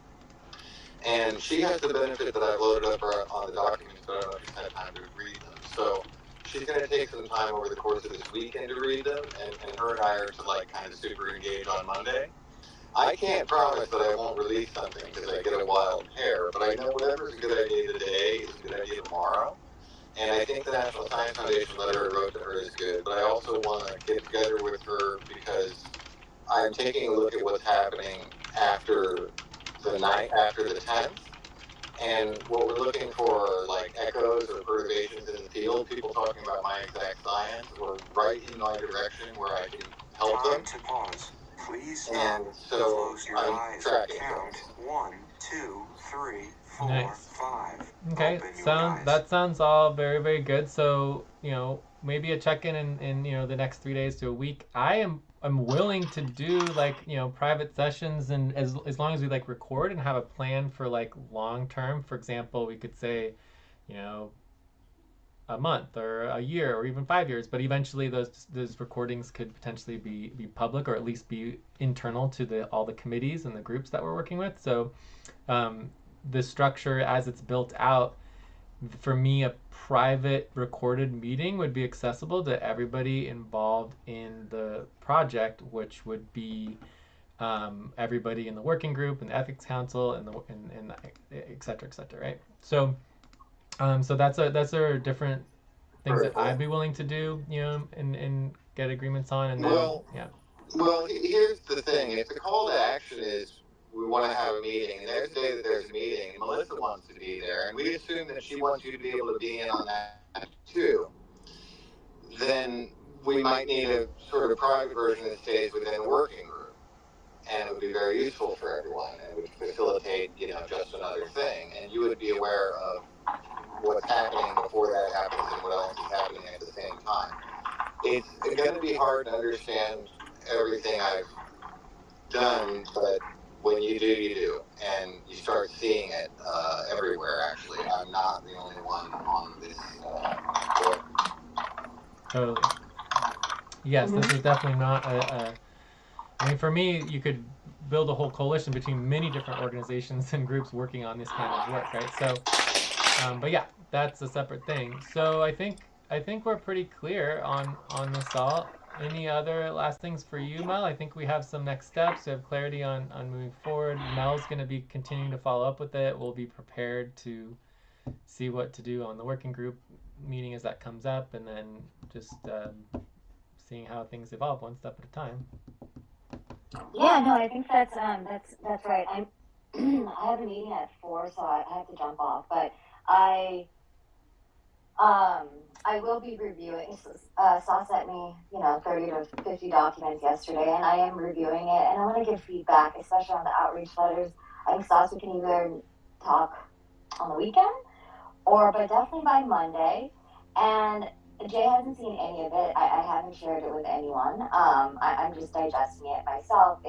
And she has the benefit that I've loaded up on the documents, but I don't know if she's had time to read them. So she's going to take some time over the course of this weekend to read them, and her and I are to like kind of super engage on Monday. I can't promise that I won't release something because I get a wild hair, but I know whatever's a good idea today is a good idea tomorrow. And I think the National Science Foundation letter I wrote to her is good, but I also want to get together with her because I'm taking a look at what's happening after the night after the 10th. And what we're looking for are like echoes or perturbations in the field, people talking about my exact science or right in my direction where I can help them. Time to pause. Please And so close your I'm eyes. tracking Count those. 1, 2, 3, 4, Nice. 5. Okay, Open your eyes. that sounds all very, very good. So, maybe a check-in in the next 3 days to a week. I'm willing to do like, private sessions, and as long as we like record and have a plan for like long term. For example, we could say, you know, a month or a year or even 5 years, but eventually those recordings could potentially be public, or at least be internal to all the committees and the groups that we're working with. So the structure as it's built out, for me, a private recorded meeting would be accessible to everybody involved in the project, which would be everybody in the working group and the ethics council and et cetera, right? So so that's a different things that I'd be willing to do, and get agreements on, and then Well, yeah. Well, here's the thing. If the call to action is we want to have a meeting, and there's a day that there's a meeting, and Melissa wants to be there, and we assume that she wants you to be able to be in on that too, then we might need a sort of private version that stays within the working group. And it would be very useful for everyone. And it would facilitate, just another thing. And you would be aware of what's happening before that happens and what else is happening at the same time. It's going to be hard to understand everything I've done, but when you do, you do. And you start seeing it everywhere, actually. I'm not the only one on this board. Totally. Yes, this is definitely not I mean, for me, you could build a whole coalition between many different organizations and groups working on this kind of work, right? So, but yeah, that's a separate thing. So I think we're pretty clear on this all. Any other last things for you, Mel? I think we have some next steps. We have clarity on moving forward. Mel's going to be continuing to follow up with it. We'll be prepared to see what to do on the working group meeting as that comes up, and then just seeing how things evolve one step at a time. Yeah, no, I think that's right. I have a meeting at 4, so I have to jump off. But I will be reviewing. Saw sent me 30 to 50 documents yesterday, and I am reviewing it. And I want to give feedback, especially on the outreach letters. I think Sasha can either talk on the weekend, but definitely by Monday. And Jay hasn't seen any of it. I haven't shared it with anyone. I'm just digesting it myself.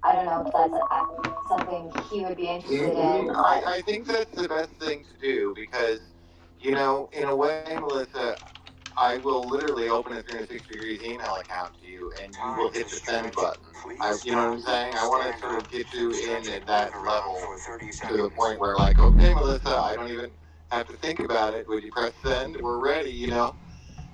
I don't know if that's something he would be interested in. I think that's the best thing to do because, in a way, Melissa, I will literally open a 360-degree email account to you, and you will hit the send button. You know what I'm saying? I want to sort of get you in at that level to the point where, like, okay, Melissa, I don't even have to think about it. Would you press send? We're ready,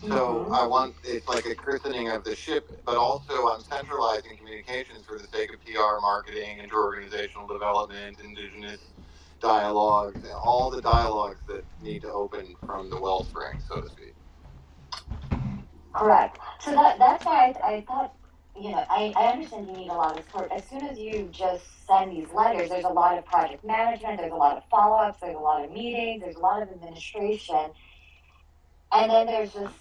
So I want, it's like a christening of the ship, but also I'm centralizing communications for the sake of PR, marketing, interorganizational development, indigenous dialogues, and all the dialogues that need to open from the wellspring, so to speak. Correct. So that's why I thought I understand you need a lot of support. As soon as you just send these letters, there's a lot of project management, there's a lot of follow-ups, there's a lot of meetings, there's a lot of administration, and then there's just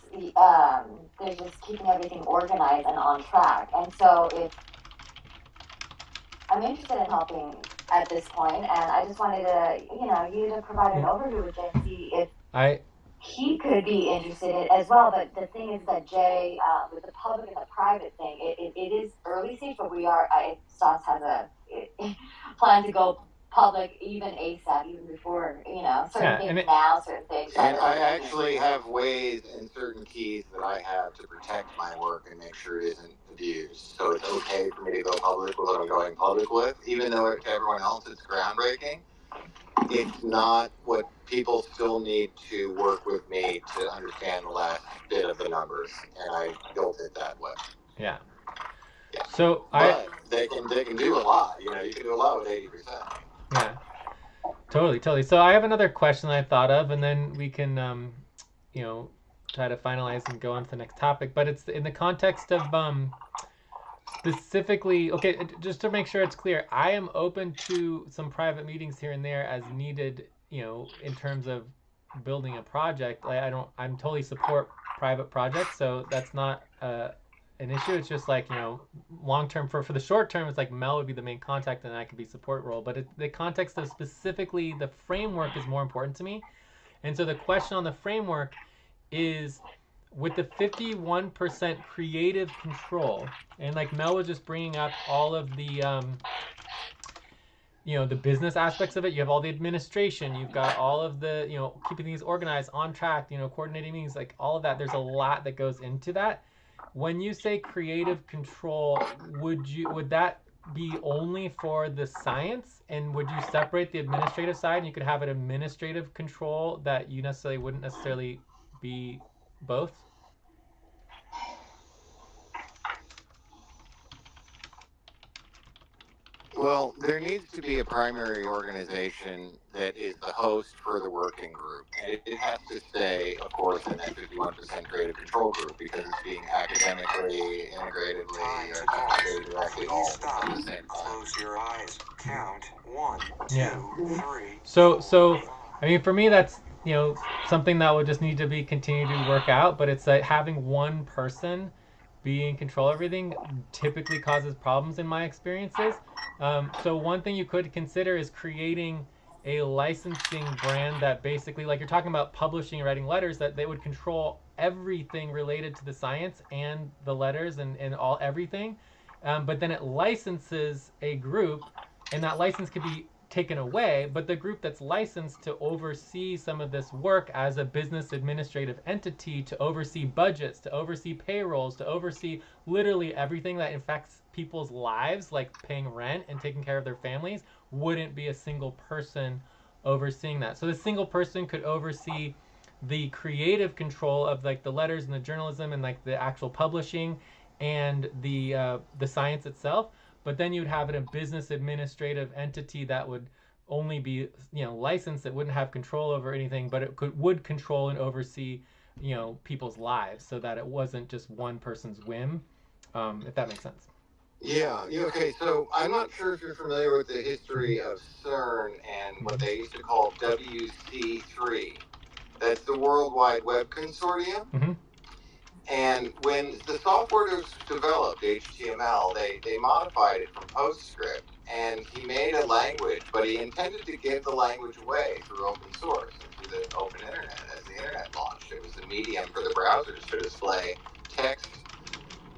keeping everything organized and on track. And so if I'm interested in helping at this point, and I just wanted you to provide an overview with Jay and see if I he could be interested in it as well. But the thing is that Jay, with the public and the private thing, it is early stage, but Stas has a plan to go public even ASAP, even before, certain things now, certain things. And I actually have ways and certain keys that I have to protect my work and make sure it isn't abused. So it's okay for me to go public with what I'm going public with, even though to everyone else it's groundbreaking. It's not what people still need to work with me to understand the last bit of the numbers, and I built it that way. Yeah. Yeah. So but they can do a lot. You can do a lot with 80%. Yeah. Totally. So I have another question I thought of, and then we can try to finalize and go on to the next topic. But it's in the context of specifically, okay, just to make sure it's clear, I am open to some private meetings here and there as needed, in terms of building a project. I'm totally support private projects, so that's not an issue. It's just like, long term, for the short term, it's like Mel would be the main contact and I could be support role. But the context of specifically the framework is more important to me. And so the question on the framework is, with the 51% creative control, and like Mel was just bringing up all of the the business aspects of it. You have all the administration, you've got all of the keeping things organized, on track, coordinating meetings, like all of that. There's a lot that goes into that. When you say creative control, would that be only for the science, and would you separate the administrative side and you could have an administrative control that you necessarily wouldn't necessarily be both? Well, there needs to be a primary organization that is the host for the working group. And it has to stay, of course, in that 51% creative control group because it's being academically, integratively, or communicated directly all at the same time. Close your eyes. Count 1, 2, Yeah. 3. So I mean, for me, that's something that would just need to be continued to work out. But it's like having one person be in control of everything typically causes problems in my experiences. So one thing you could consider is creating a licensing brand that basically, like you're talking about publishing and writing letters, that they would control everything related to the science and the letters and everything. But then it licenses a group, and that license could be taken away, but the group that's licensed to oversee some of this work as a business administrative entity, to oversee budgets, to oversee payrolls, to oversee literally everything that affects people's lives, like paying rent and taking care of their families, wouldn't be a single person overseeing that. So the single person could oversee the creative control of like the letters and the journalism and like the actual publishing and the science itself. But then you'd have it a business administrative entity that would only be licensed. It wouldn't have control over anything, but it would control and oversee people's lives, so that it wasn't just one person's whim. If that makes sense. Yeah. Okay. So I'm not sure if you're familiar with the history of CERN and what they used to call WC3. That's the World Wide Web Consortium. Mm-hmm. And when the software was developed, HTML, they modified it from PostScript, and he made a language, but he intended to give the language away through open source and through the open internet. As the internet launched, it was a medium for the browsers to display text,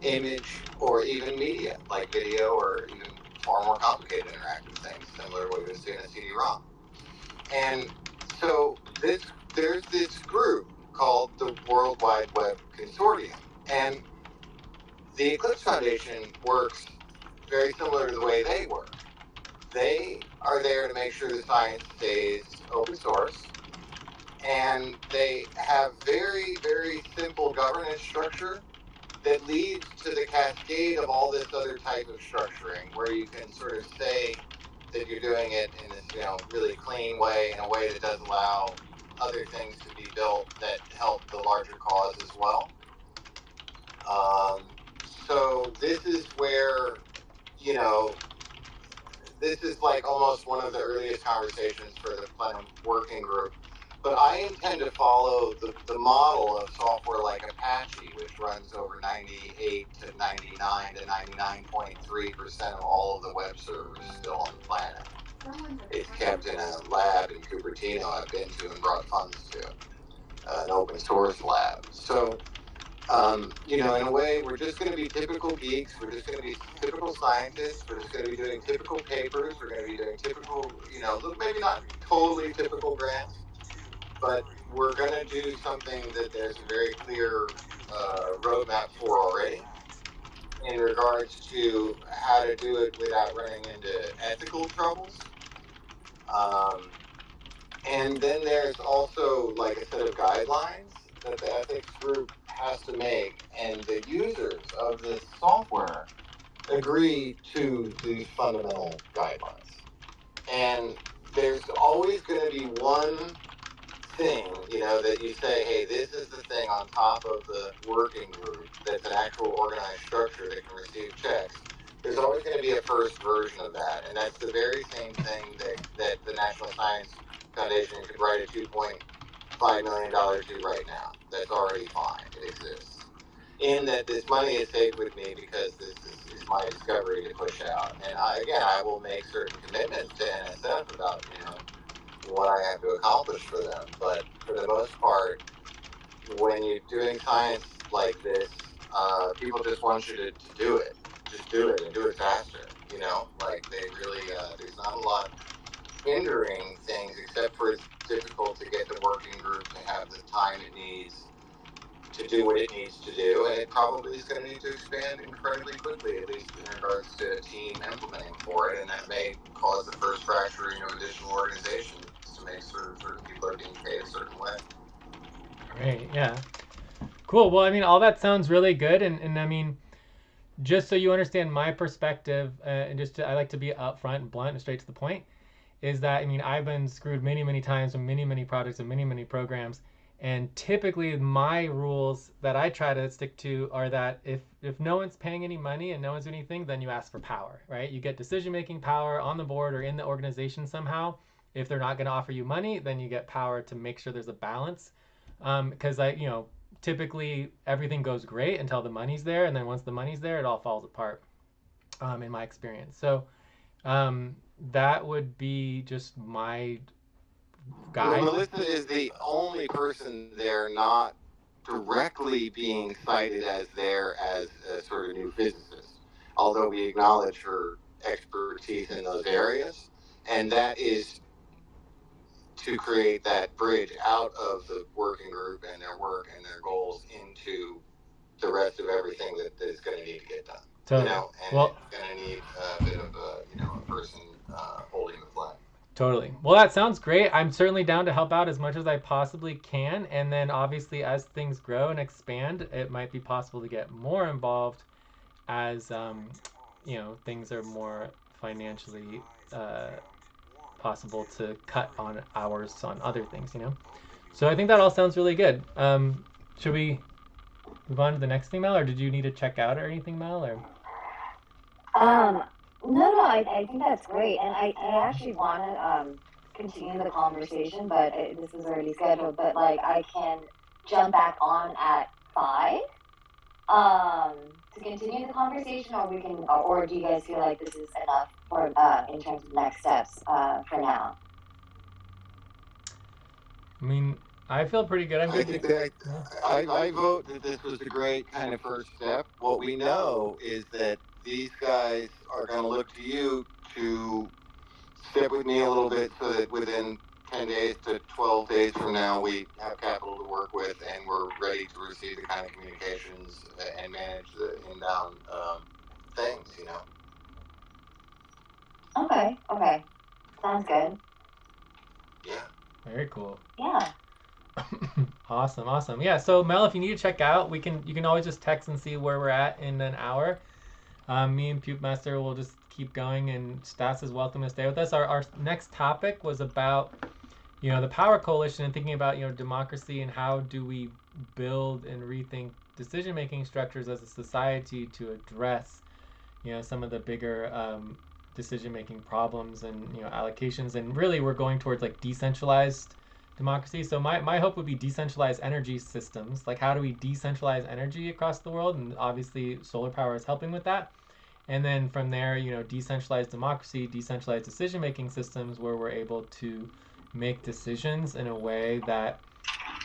image, or even media, like video, or even far more complicated interactive things, similar to what we would see in a CD-ROM. And so there's this group called the World Wide Web Consortium. And the Eclipse Foundation works very similar to the way they work. They are there to make sure the science stays open source, and they have very, very simple governance structure that leads to the cascade of all this other type of structuring, where you can sort of say that you're doing it in this really clean way, in a way that does allow other things to be built that help the larger cause as well. so this is where, you know, this is like almost one of the earliest conversations for the Plenum working group. But I intend to follow the model of software like Apache, which runs over 98 to 99 to 99.3% of all of the web servers still on the planet. It's kept in a lab in Cupertino I've been to and brought funds to, an open source lab. So, you know, in a way, we're just going to be typical geeks. We're just going to be typical scientists. We're just going to be doing typical papers. We're going to be doing typical, you know, maybe not totally typical grants, but we're going to do something that there's a very clear roadmap for already in regards to how to do it without running into ethical troubles. And then there's also like a set of guidelines that the ethics group has to make, and the users of this software agree to these fundamental guidelines. And there's always going to be one thing, you know, that you say, hey, this is the thing on top of the working group that's an actual organized structure that can receive checks. There's always going to be a first version of that, and that's the very same thing that the National Science Foundation could write a $2.5 million to right now. That's already fine. It exists. In that this money is safe with me because this is my discovery to push out. And I will make certain commitments to NSF about, you know, what I have to accomplish for them. But for the most part, when you're doing science like this, people just want you to do it. Just do it and do it faster. You know, like they really, there's not a lot hindering things except for it's difficult to get the working group to have the time it needs to do what it needs to do, and it probably is going to need to expand incredibly quickly, at least in regards to a team implementing for it, and that may cause the first fracturing of additional organizations to make certain people are being paid a certain way. Great, yeah. Cool. Well, I mean, all that sounds really good, and I mean, just so you understand my perspective, and I like to be upfront and blunt and straight to the point, is that, I mean, I've been screwed many, many times with many, many projects and many, many programs. And typically my rules that I try to stick to are that if no one's paying any money and no one's doing anything, then you ask for power, right? You get decision-making power on the board or in the organization somehow. If they're not going to offer you money, then you get power to make sure there's a balance. Because typically everything goes great until the money's there. And then once the money's there, it all falls apart, in my experience. So that would be just my guide. Well, Melissa is the only person there not directly being cited as there as a sort of new physicist, although we acknowledge her expertise in those areas, and that is to create that bridge out of the working group and their work and their goals into the rest of everything that is going to need to get done. Totally. You know, and well, it's going to need a bit of a person holding the flag. Totally. Well, that sounds great. I'm certainly down to help out as much as I possibly can. And then obviously as things grow and expand, it might be possible to get more involved as, things are more financially possible to cut on hours on other things, So I think that all sounds really good. Should we move on to the next thing, Mel, or did you need to check out or anything, Mel? Or? No, I think that's great, and I actually want to continue the conversation, but this is already scheduled. But like, I can jump back on at 5 to continue the conversation, or we can, or do you guys feel like this is enough for in terms of next steps for now? I mean, I feel pretty good. I'm good. I vote that this was a great kind of first step. What we know is that these guys are going to look to you to step with me a little bit so that within 10 days to 12 days from now, we have capital to work with and we're ready to receive the kind of communications and manage the inbound things, Okay. Sounds good. Yeah. Very cool. Yeah. Awesome. Yeah, so Mel, if you need to check out, you can always just text and see where we're at in an hour. Me and Puke Master will just keep going, and Stas is welcome to stay with us. Our next topic was about, the Power Coalition and thinking about, democracy and how do we build and rethink decision-making structures as a society to address, some of the bigger decision-making problems and allocations. And really, we're going towards like decentralized democracy. So my hope would be decentralized energy systems. Like, how do we decentralize energy across the world? And obviously, solar power is helping with that. And then from there, decentralized democracy, decentralized decision-making systems where we're able to make decisions in a way that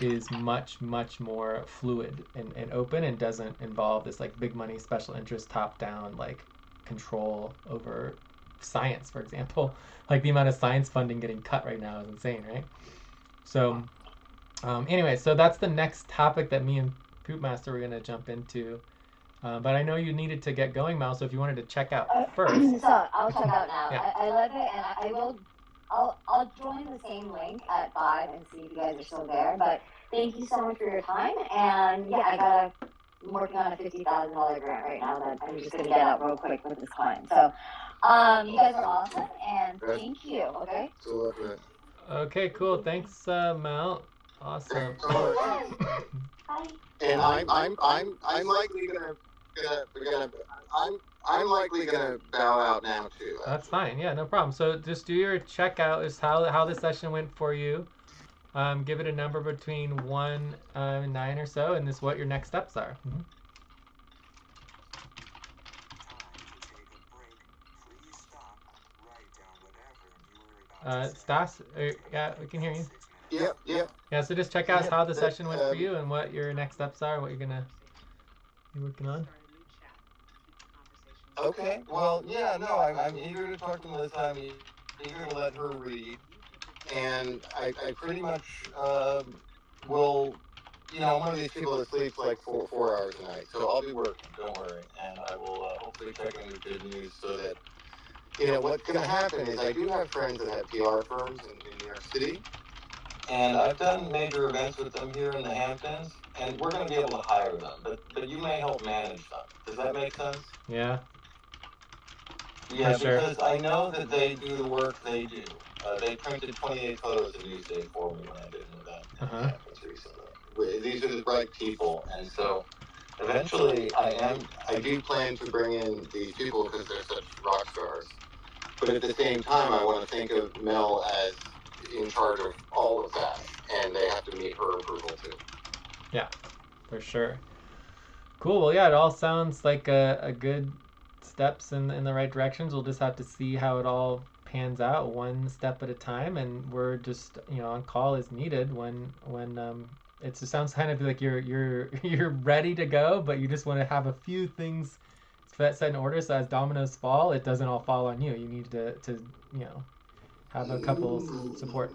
is much, much more fluid and open and doesn't involve this like big money, special interest, top-down like control over science, for example. Like the amount of science funding getting cut right now is insane, right? So anyway, so that's the next topic that me and Poopmaster were going to jump into. But I know you needed to get going, Mel, so if you wanted to check out first. So I'll check out now. Yeah. I love it, and I will. I'll join the same link at 5 and see if you guys are still there. But thank you so much for your time. And yeah, I'm working on a $50,000 grant right now that I'm just gonna get out real quick with this client. So, you guys are awesome, and thank you. Okay. Okay, cool. Thanks, Mel. Awesome. Bye. And I'm likely gonna I'm likely gonna bow out now too. That's fine. Yeah, no problem. So just do your checkout. Is how the session went for you. Give it a number between 1 and 9 or so, and this is what your next steps are. Mm-hmm. Stas, yeah, we can hear you. Yep. Yeah, so just check out how the session went for you and what your next steps are, what you're gonna be working on. Okay. Well, yeah, no, I'm eager to talk to Melissa. I'm eager to let her read, and I pretty much will. I'm one of these people that sleeps like four hours a night, so I'll be working. Don't worry, and I will hopefully check in with good news so that. What's going to happen is I do have friends that have PR firms in New York City, and I've done major events with them here in the Hamptons, and we're going to be able to hire them, but you may help manage them. Does that make sense? Yeah. Yeah, For sure. because I know that they do the work they do. They printed 28 photos of Newsday for me when I did an event in the Hamptons recently. These are the right people, and so eventually I do plan to bring in these people because they're such rock stars. But at the same time, I want to think of Mel as in charge of all of that, and they have to meet her approval too. Yeah, for sure. Cool. Well, yeah, it all sounds like a good steps in the right directions. We'll just have to see how it all pans out one step at a time, and we're just on call as needed when it just sounds kind of like you're ready to go, but you just want to have a few things set in order, so as dominoes fall, it doesn't all fall on you. You need to have a couple supports.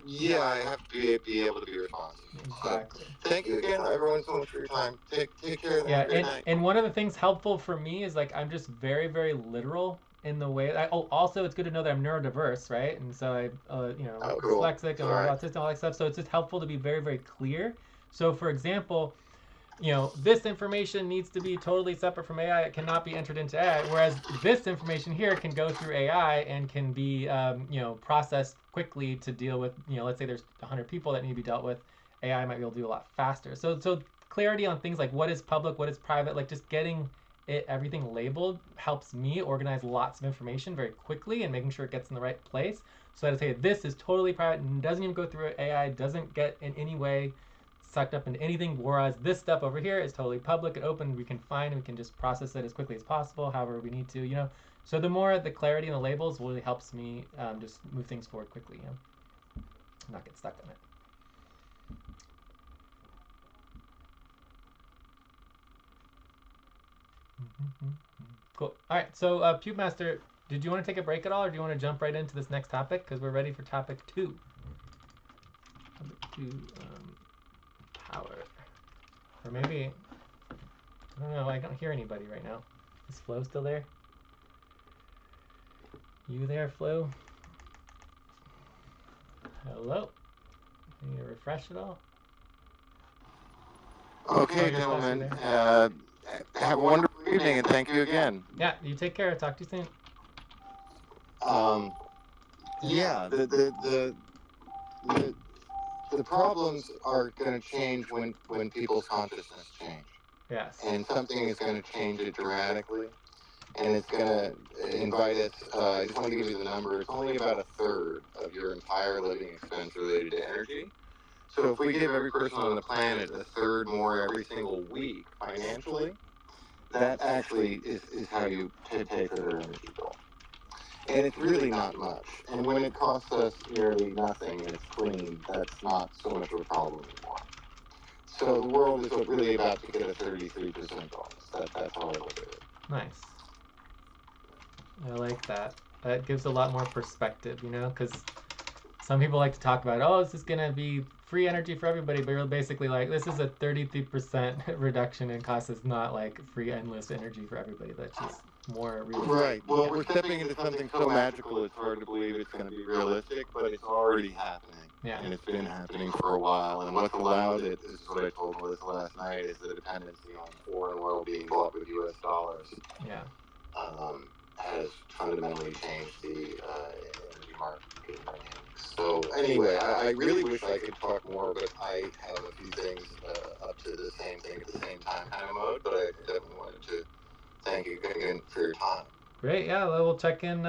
Yeah, I have to be able to be responsive. Exactly. Thank you again, everyone, so much for your time. Take care. Yeah, and one of the things helpful for me is like I'm just very, very literal in the way. Also, it's good to know that I'm neurodiverse, right? And so I, cool. dyslexic and autistic, all that stuff. So it's just helpful to be very, very clear. So, for example, this information needs to be totally separate from AI. It cannot be entered into AI. Whereas this information here can go through AI and can be, processed quickly to deal with, let's say there's 100 people that need to be dealt with. AI might be able to do a lot faster. So clarity on things like what is public, what is private, like just getting everything labeled helps me organize lots of information very quickly and making sure it gets in the right place. So that I say this is totally private and doesn't even go through AI, doesn't get in any way sucked up into anything, whereas this stuff over here is totally public and open. We can find, we can just process it as quickly as possible, however we need to, So the more the clarity in the labels really helps me just move things forward quickly, not get stuck on it. Cool. All right, so Pubemaster, did you want to take a break at all, or do you want to jump right into this next topic? Because we're ready for topic 2. Topic 2, power. Or maybe, I don't know, I don't hear anybody right now. Is Flo still there? You there, Flo? Hello? Can you refresh it all? Okay, gentlemen. Have a wonderful evening, and thank you again. Yeah, you take care. Talk to you soon. Yeah, the problems are going to change when people's consciousness change. Yes. and something is going to change it dramatically. And it's going to invite us, I just want to give you the number, it's only about a third of your entire living expense related to energy. So if we give every person on the planet a third more every single week financially, that actually is how you take their energy bill. And it's really not much. And when it costs us nearly nothing and it's clean, that's not so much of a problem anymore. So the world is really about to get a 33% bonus. That's how I look at it. Nice. I like that. That gives a lot more perspective, you know, because some people like to talk about, oh, this is going to be free energy for everybody, but you're basically like, this is a 33% reduction in cost. It's not like free endless energy for everybody. That's just more realistic. Right. Well, we're stepping into something so magical, it's hard to believe it's going to be realistic, but it's already happening. Yeah. And it's been happening for a while. And what's allowed it, this is what I told Melissa last night, is the dependency on foreign oil being bought with U.S. dollars. Yeah. Has fundamentally changed the energy market dynamics. So anyway, I really wish I could talk more, but I have a few things up to the same thing at the same time kind of mode, but I definitely wanted to thank you again for your time. Great. Yeah, we'll check in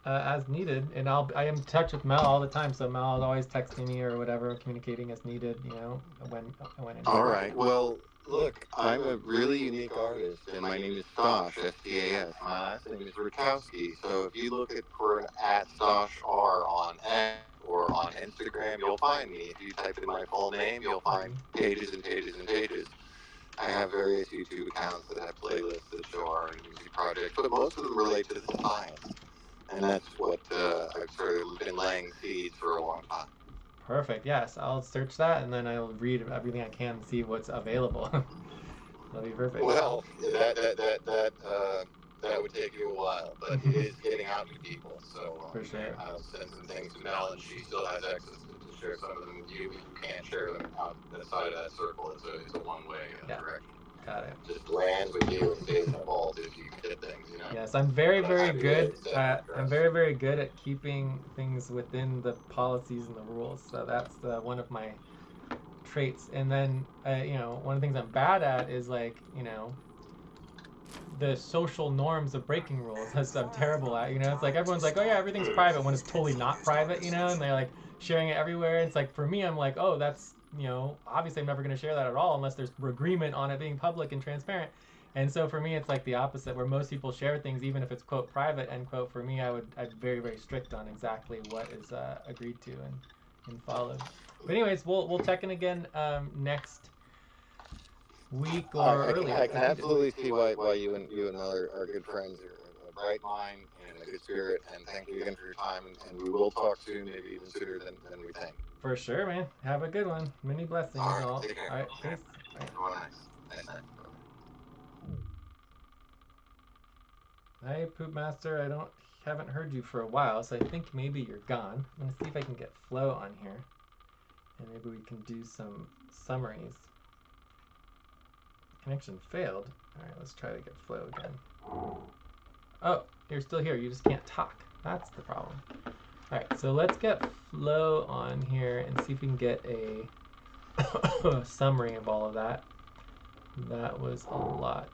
as needed, and I am in touch with Mel all the time, so Mel is always texting me or whatever, communicating as needed. You know, when. All right. Well, look, I'm a really unique artist, and my name is Stosh, S-T-A-S. My last name is Rutkowski, so if you look for at Stosh R on X or on Instagram, you'll find me. If you type in my full name, you'll find pages and pages and pages. I have various YouTube accounts that have playlists that show our music projects, but most of them relate to the science, and that's what I've sort of been laying seeds for a long time. Perfect. Yes, I'll search that and then I'll read everything I can and see what's available. That'll be perfect. Well, that would take you a while, but it is getting out to people. So for sure, I'll send some things to Mel, and she still has access to share some of them with you, but you can't share them outside of that circle. It's a one-way direction. Got it. Just lands with you and stays in the vault if you get things, you know. Yes, I'm very good. I'm very good at keeping things within the policies and the rules. So that's one of my traits. And then one of the things I'm bad at is the social norms of breaking rules. That's I'm terrible at. It's like everyone's like, oh yeah, everything's private when it's totally not private. And they're like sharing it everywhere. It's like for me, I'm like, oh, that's obviously I'm never going to share that at all unless there's agreement on it being public and transparent. And so for me, it's like the opposite, where most people share things, even if it's quote private end quote. For me, I'm very, very strict on exactly what is agreed to and followed. But anyways, we'll check in again next week or earlier. I can absolutely see why you and Mel are good friends. You're a bright mind and a good spirit. And thank you again for your time. And we will talk soon, maybe even sooner than we think. For sure, man. Have a good one. Many blessings. All right, take care. All right, peace. Nice night. Hi, Poop Master. I haven't heard you for a while, so I think maybe you're gone. I'm gonna see if I can get Flo on here, and maybe we can do some summaries. Connection failed. All right, let's try to get Flo again. Oh, you're still here. You just can't talk. That's the problem. All right, so let's get Flo on here and see if we can get a summary of all of that. That was a lot.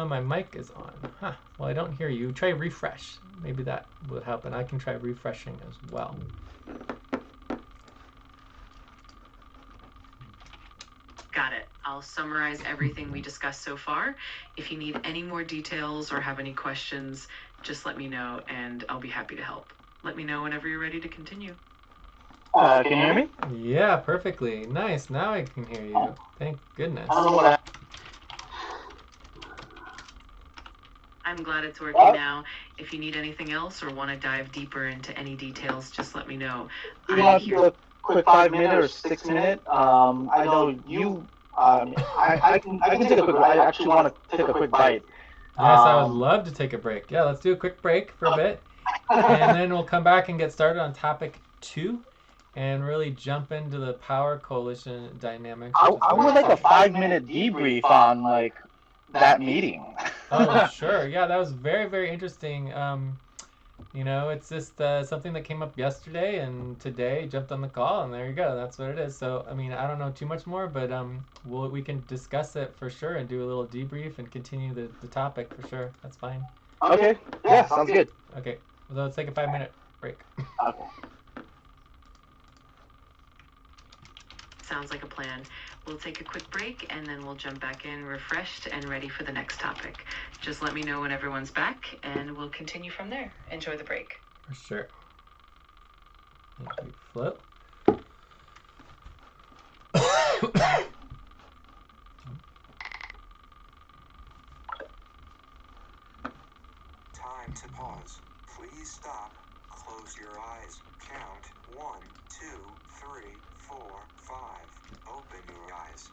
My mic is on. Huh. Well, I don't hear you. Try refresh. Maybe that would help, and I can try refreshing as well. Got it. I'll summarize everything we discussed so far. If you need any more details or have any questions, just let me know, and I'll be happy to help. Let me know whenever you're ready to continue. Can you hear me? Yeah, perfectly. Nice. Now I can hear you. Thank goodness. I don't know what happened. I'm glad it's working now. If you need anything else or want to dive deeper into any details, just let me know. You want to do a quick 5-minute or 6-minute? I know you. I can take a quick. I actually want to take a quick bite. Yes, I would love to take a break. Yeah, let's do a quick break for a bit, and then we'll come back and get started on topic 2, and really jump into the Power Coalition dynamics. I would like a 5-minute debrief on that meeting. Oh, sure. Yeah, that was very, very interesting. You know, it's just something that came up yesterday, and today jumped on the call, and there you go. That's what it is. So, I mean, I don't know too much more, but we can discuss it for sure and do a little debrief and continue the topic for sure. That's fine. Okay. Yeah, sounds good. Okay, so let's take a 5-minute break. Okay. Sounds like a plan. We'll take a quick break and then we'll jump back in refreshed and ready for the next topic. Just let me know when everyone's back and we'll continue from there. Enjoy the break. For sure. Thank you, Flo. Time to pause. Please stop. Close your eyes. Count 1, 2, 3, 4, 5. Open your eyes.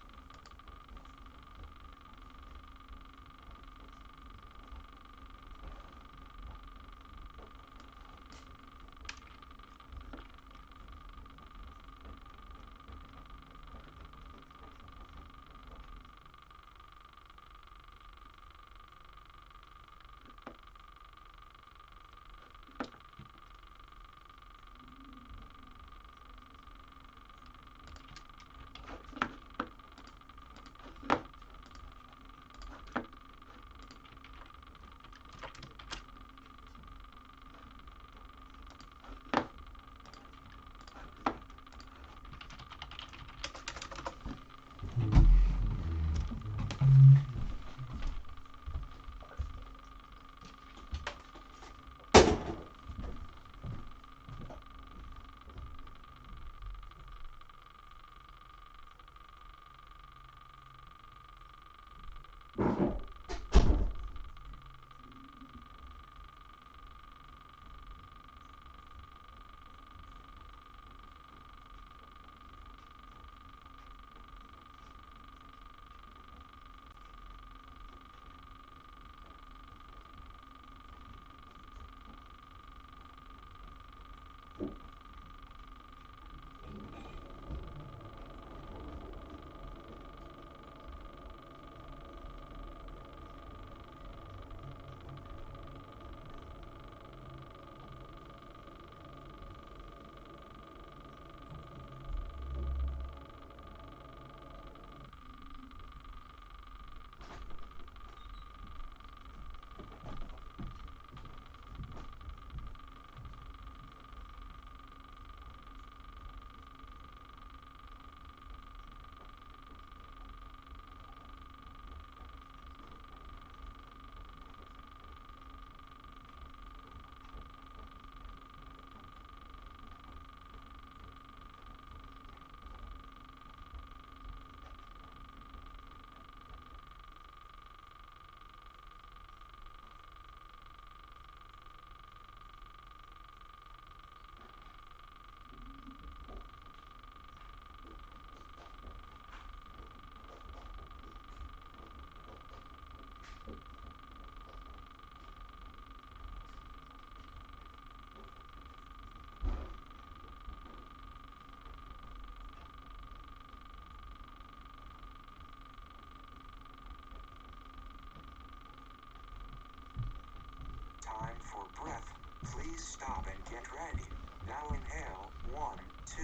Time for breath. Please stop and get ready. Now inhale. 1, 2,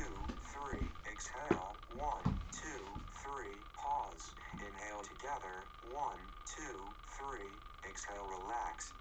3. Exhale. 1, 2, 3. Pause. Inhale together. 1, 2, 3. Exhale, relax.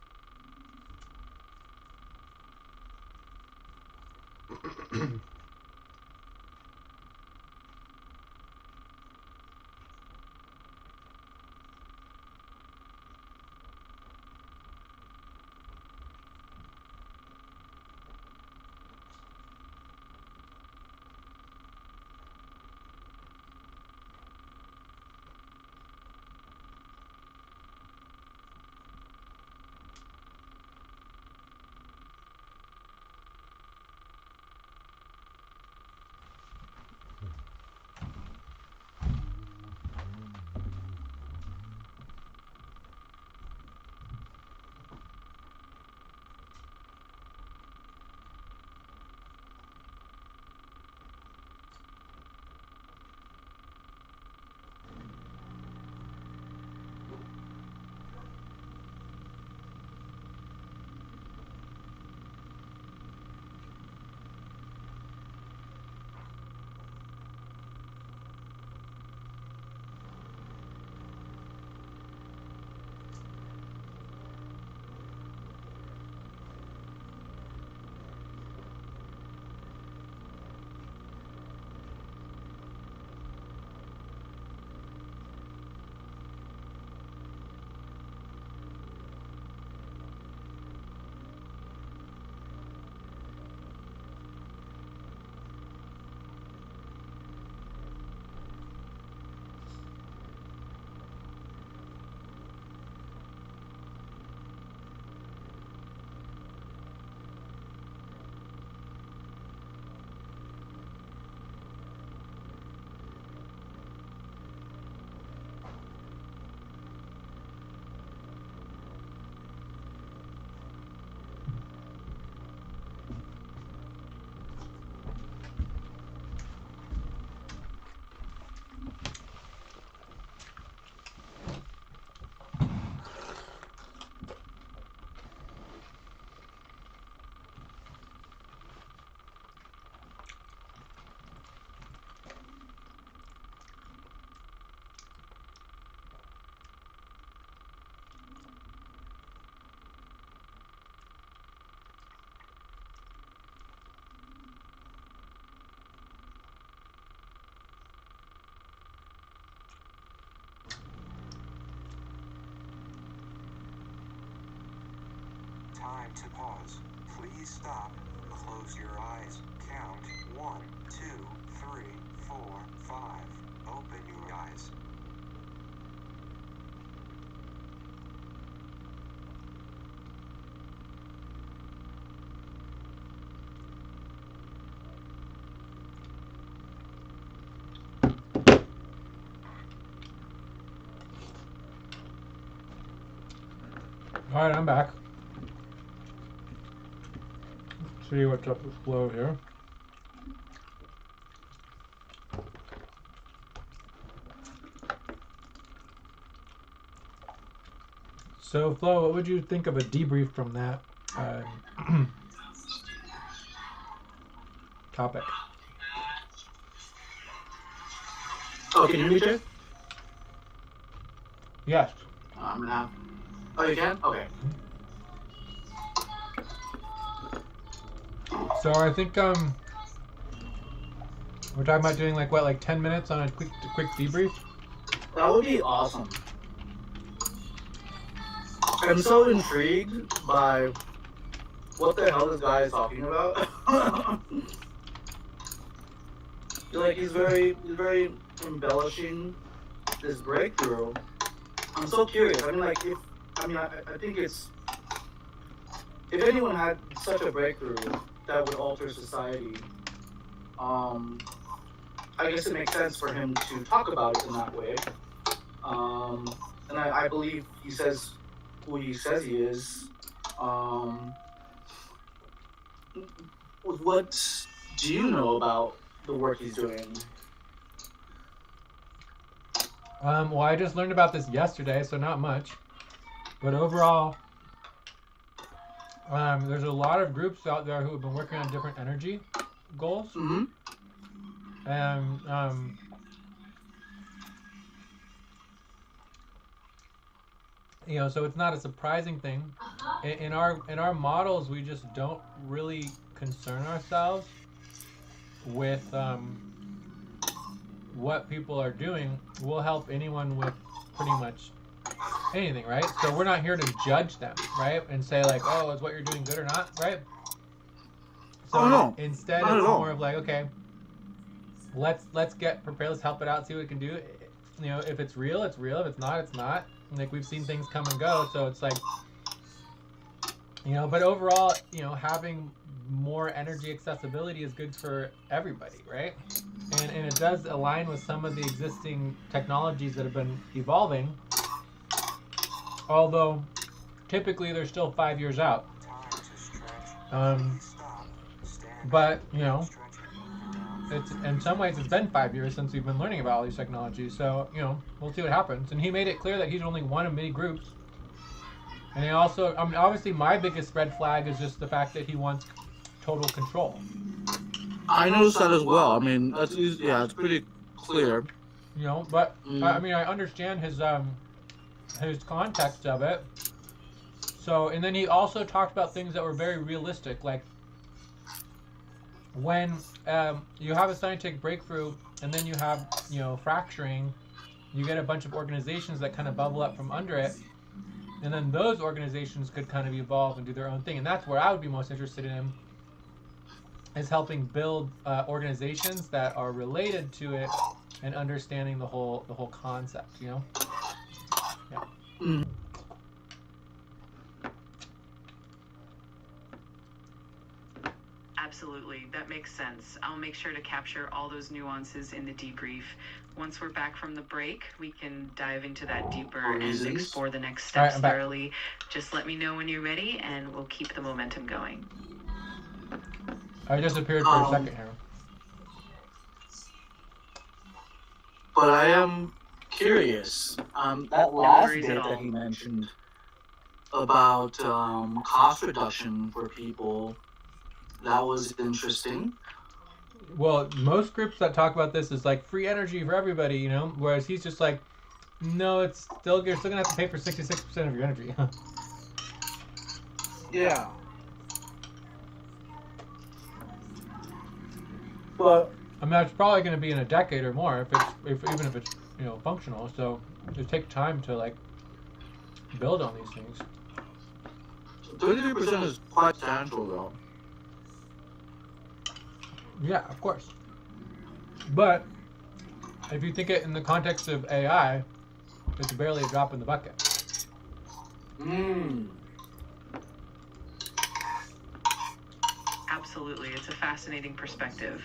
time to pause. Please stop. Close your eyes. Count 1, 2, 3, 4, 5. Open your eyes. All right, I'm back. Let's see what's up with Flo here. So, Flo, what would you think of a debrief from that topic? Oh, can you hear me, Jay? Yes. I'm gonna have. Oh, you can? Okay. So I think we're talking about doing like 10 minutes on a quick debrief. That would be awesome. I'm so intrigued by what the hell this guy is talking about. Like he's very embellishing this breakthrough. I'm so curious. I mean, like I think it's if anyone had such a breakthrough that would alter society, I guess it makes sense for him to talk about it in that way. And I believe he says who he says he is. What do you know about the work he's doing? Well, I just learned about this yesterday, so not much. But overall, there's a lot of groups out there who have been working on different energy goals. Mm-hmm. And so it's not a surprising thing. In our models, we just don't really concern ourselves with what people are doing. We'll help anyone with pretty much anything, right? So we're not here to judge them, right? And say like, oh, is what you're doing good or not, right? So no. Instead, Not it's at all. more of like, okay, let's get prepared. Let's help it out. See what it can do. If it's real, it's real. If it's not, it's not. Like we've seen things come and go. So it's like, but overall, having more energy accessibility is good for everybody, right? And it does align with some of the existing technologies that have been evolving. Although, typically they're still 5 years out. But it's in some ways it's been 5 years since we've been learning about all these technologies. So we'll see what happens. And he made it clear that he's only one of many groups. And he also, obviously my biggest red flag is just the fact that he wants total control. I noticed that as well. I mean, it's pretty clear. But I understand his context of it. So, and then he also talked about things that were very realistic, like when you have a scientific breakthrough and then you have fracturing, you get a bunch of organizations that kind of bubble up from under it, and then those organizations could kind of evolve and do their own thing. And that's where I would be most interested in, is helping build organizations that are related to it and understanding the whole concept. Yeah. Mm. Absolutely, that makes sense. I'll make sure to capture all those nuances in the debrief. Once we're back from the break, we can dive into that deeper and explore the next steps thoroughly. Just let me know when you're ready, and we'll keep the momentum going. I disappeared for a second here. But I am curious. That last bit that he mentioned about cost reduction for people, that was interesting. Well, most groups that talk about this is like free energy for everybody, whereas he's just like, no, you're still gonna have to pay for 66% of your energy. Yeah. But it's probably going to be in a decade or more even if it's functional. So it takes time to like build on these things. 23% is quite substantial, though. Yeah, of course. But if you think it in the context of AI, it's barely a drop in the bucket. Absolutely, it's a fascinating perspective.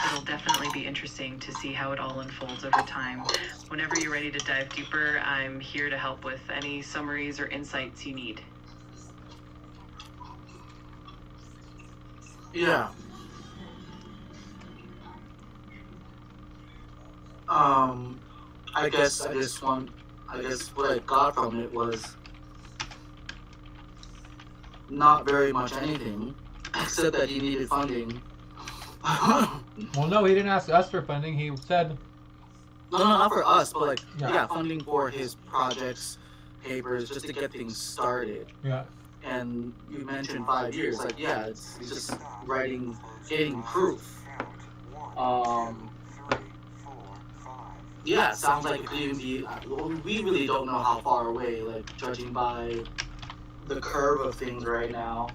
It'll definitely be interesting to see how it all unfolds over time. Whenever you're ready to dive deeper, I'm here to help with any summaries or insights you need. Yeah. I guess what I got from it was not very much anything, except that he needed funding. Well, no, he didn't ask us for funding. He said, No, not for us, but like, Yeah. funding for his projects, papers, just to get things started. yeah, And you mentioned 5 years, like, yeah, it's just writing, getting proof. Yeah, it sounds like it could even be, we really don't know how far away, like, judging by the curve of things right now.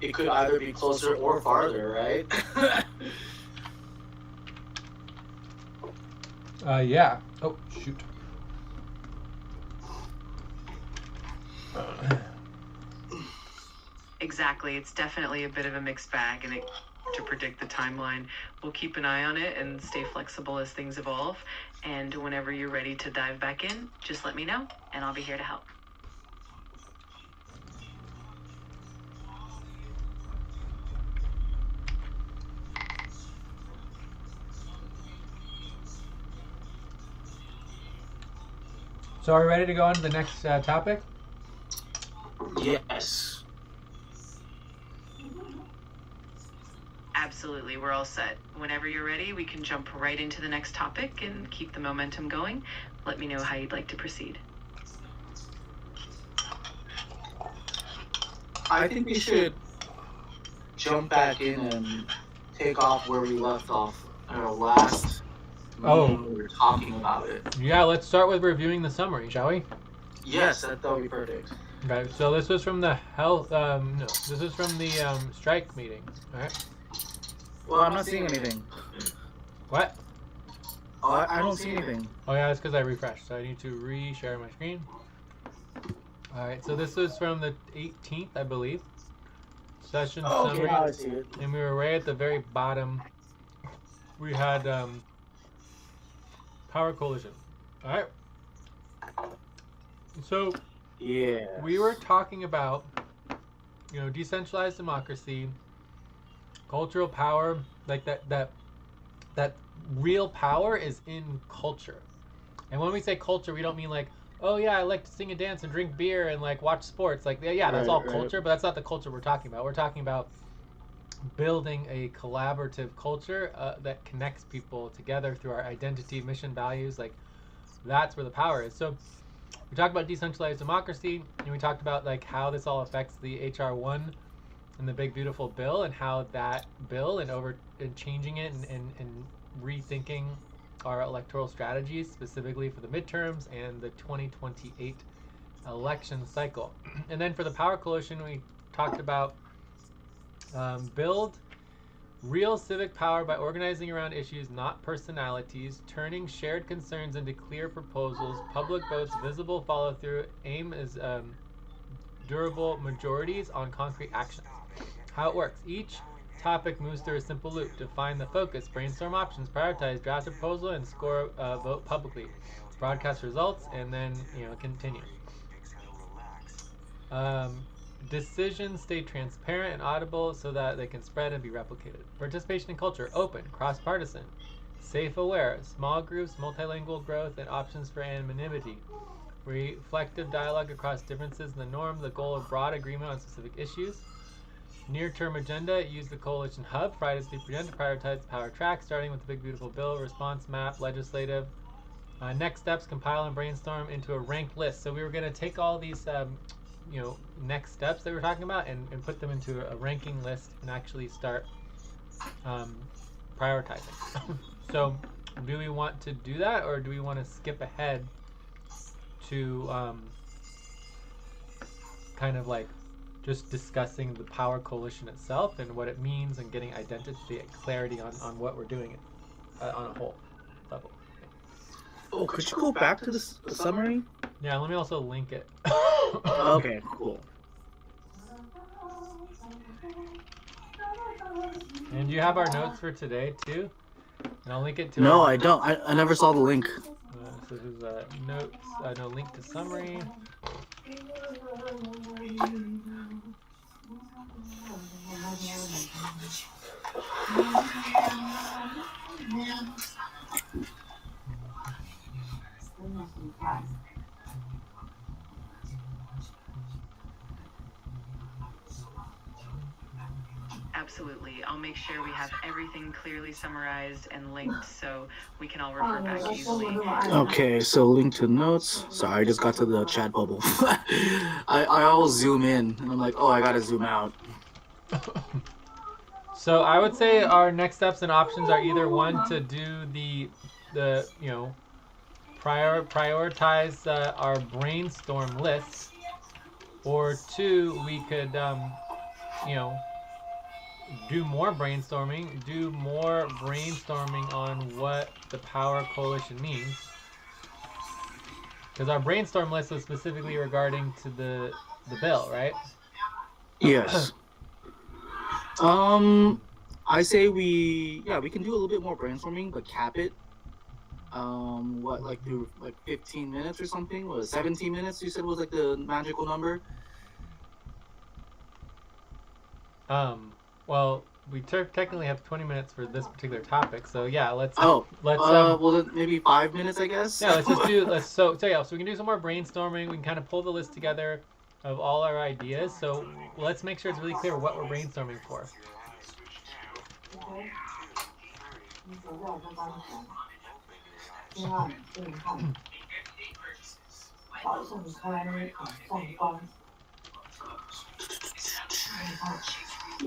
It could either be closer or farther, right? yeah. Oh, shoot. Exactly, it's definitely a bit of a mixed bag, and to predict the timeline, we'll keep an eye on it and stay flexible as things evolve. And whenever you're ready to dive back in, just let me know, and I'll be here to help. So are we ready to go on to the next topic? Yes. Absolutely, we're all set. Whenever you're ready, we can jump right into the next topic and keep the momentum going. Let me know how you'd like to proceed. I think we should jump back in and take off where we left off in our last meeting when we were talking about it. Yeah, let's start with reviewing the summary, shall we? Yes, that would be perfect. Okay, so this was from the health, this is from the strike meeting, all right? Well, I'm not seeing anything. What? Oh, I don't see anything. Oh yeah, that's because I refreshed, so I need to re-share my screen. All right, so this was from the 18th, I believe. Session summary, Okay, now I see it. and we were right at the very bottom. We had Power Coalition. All right. So Yeah. we were talking about, decentralized democracy, cultural power, like that real power is in culture. And when we say culture, we don't mean like, oh yeah, I like to sing and dance and drink beer and like watch sports. Like yeah, that's all culture, but that's not the culture we're talking about. We're talking about building a collaborative culture that connects people together through our identity, mission, values. Like that's where the power is. So we talked about decentralized democracy, and we talked about like how this all affects the HR1 and the big beautiful bill, and how that bill and changing it and rethinking our electoral strategies specifically for the midterms and the 2028 election cycle. And then for the Power Coalition, we talked about build real civic power by organizing around issues, not personalities, turning shared concerns into clear proposals, public votes, visible follow-through, aim is durable majorities on concrete actions. How it works. Each topic moves through a simple loop. Define the focus, brainstorm options, prioritize, draft a proposal, and score vote publicly. Broadcast results, and then continue. Decisions stay transparent and audible so that they can spread and be replicated. Participation in culture, open, cross-partisan, safe, aware, small groups, multilingual growth, and options for anonymity. Reflective dialogue across differences in the norm, the goal of broad agreement on specific issues. Near-term agenda, use the Coalition Hub, Fridays to present to prioritize the power track, starting with the big beautiful bill, response map, legislative. Next steps, compile and brainstorm into a ranked list. So we were going to take all these next steps that we're talking about and put them into a ranking list and actually start prioritizing. So do we want to do that, or do we want to skip ahead to kind of like just discussing the power coalition itself and what it means and getting identity and clarity on what we're doing on a whole level. Oh, could you go back to the summary? Yeah, let me also link it. Okay, cool. And you have our notes for today too? And I'll link it to No, our, I don't. I never saw the link. so this is notes, no link to summary. Absolutely. I'll make sure we have everything clearly summarized and linked so we can all refer back easily. Okay, so link to notes. Sorry, I just got to the chat bubble. I always zoom in, and I'm like, oh, I gotta zoom out. So I would say our next steps and options are either one to do the you know, prioritize our brainstorm list, or two, we could you know, do more brainstorming on what the power coalition means, because our brainstorm list was specifically regarding to the bill, right? Yes. I say we can do a little bit more brainstorming, but cap it. What, like do like 15 minutes or something? Or 17 minutes? You said was like the magical number. Well, we technically have 20 minutes for this particular topic, so yeah, let's. Well then maybe 5 minutes, I guess. Yeah, let's just do. So we can do some more brainstorming. We can kind of pull the list together of all our ideas. So let's make sure it's really clear what we're brainstorming for.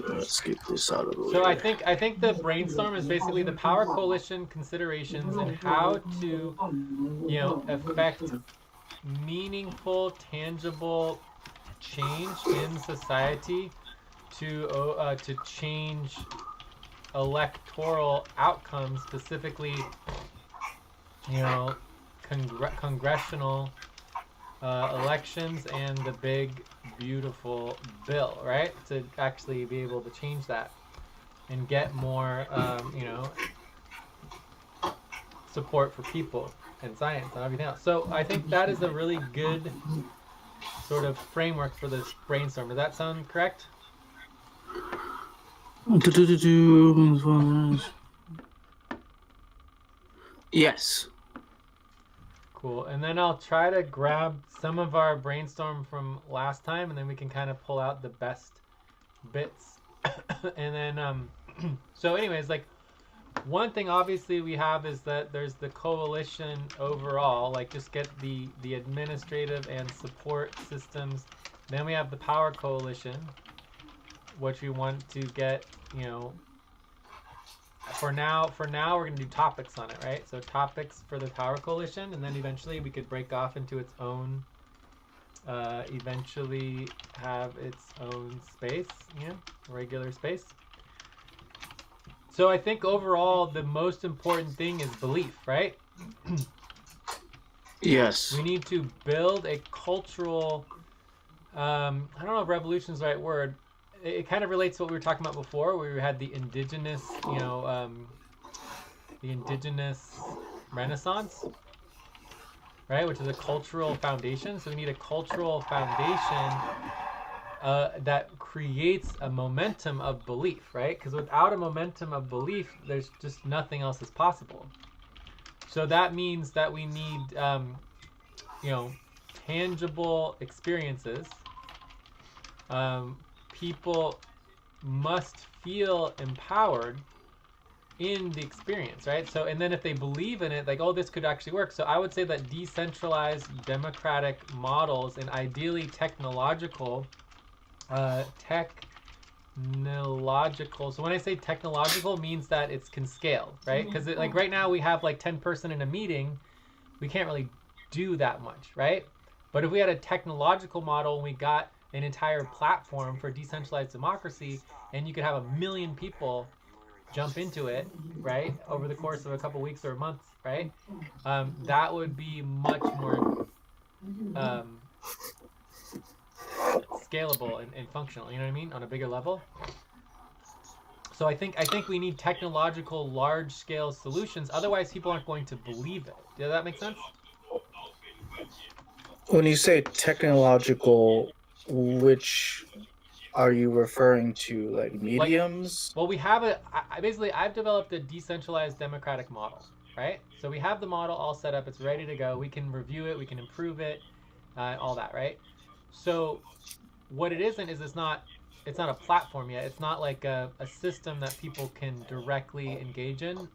Let's get this out of the way. So I think the brainstorm is basically the power coalition considerations and how to, you know, affect meaningful, tangible change in society to change electoral outcomes, specifically, you know, congressional elections and the big beautiful bill, right? To actually be able to change that and get more, you know, support for people and science and everything else. So I think that is a really good sort of framework for this brainstorm. Does that sound correct? Yes. Cool. And then I'll try to grab some of our brainstorm from last time, and then we can kind of pull out the best bits. And then, so anyways, like, one thing obviously we have is that there's the coalition overall, like just get the administrative and support systems. Then we have the power coalition, which we want to get, you know, for now we're going to do topics on it, right? So topics for the power coalition, and then eventually we could break off into its own, eventually have its own space, you know, regular space. So I think overall the most important thing is belief, right? Yes. We need to build a cultural, I don't know if revolution is the right word. It kind of relates to what we were talking about before, where we had the indigenous, you know, the indigenous renaissance, right? Which is a cultural foundation. So we need a cultural foundation that creates a momentum of belief, right? Because without a momentum of belief, there's just nothing else is possible. So that means that we need, you know, tangible experiences. People must feel empowered in the experience, right? So, and then if they believe in it, like, oh, this could actually work. So I would say that decentralized democratic models and ideally technological, so when I say technological, means that it can scale, right? Because like right now we have like 10 person in a meeting, we can't really do that much, right? But if we had a technological model and we got an entire platform for decentralized democracy, and you could have 1 million people jump into it, right, over the course of a couple weeks or months, right? That would be much more um, scalable and functional. You know what I mean? On a bigger level. So I think we need technological, large-scale solutions. Otherwise, people aren't going to believe it. Does that make sense? When you say technological, which are you referring to? Like mediums? Well, we have basically, I've developed a decentralized democratic model, right? So we have the model all set up. It's ready to go. We can review it. We can improve it, all that, right? So what it isn't is it's not a platform yet. It's not like a system that people can directly engage in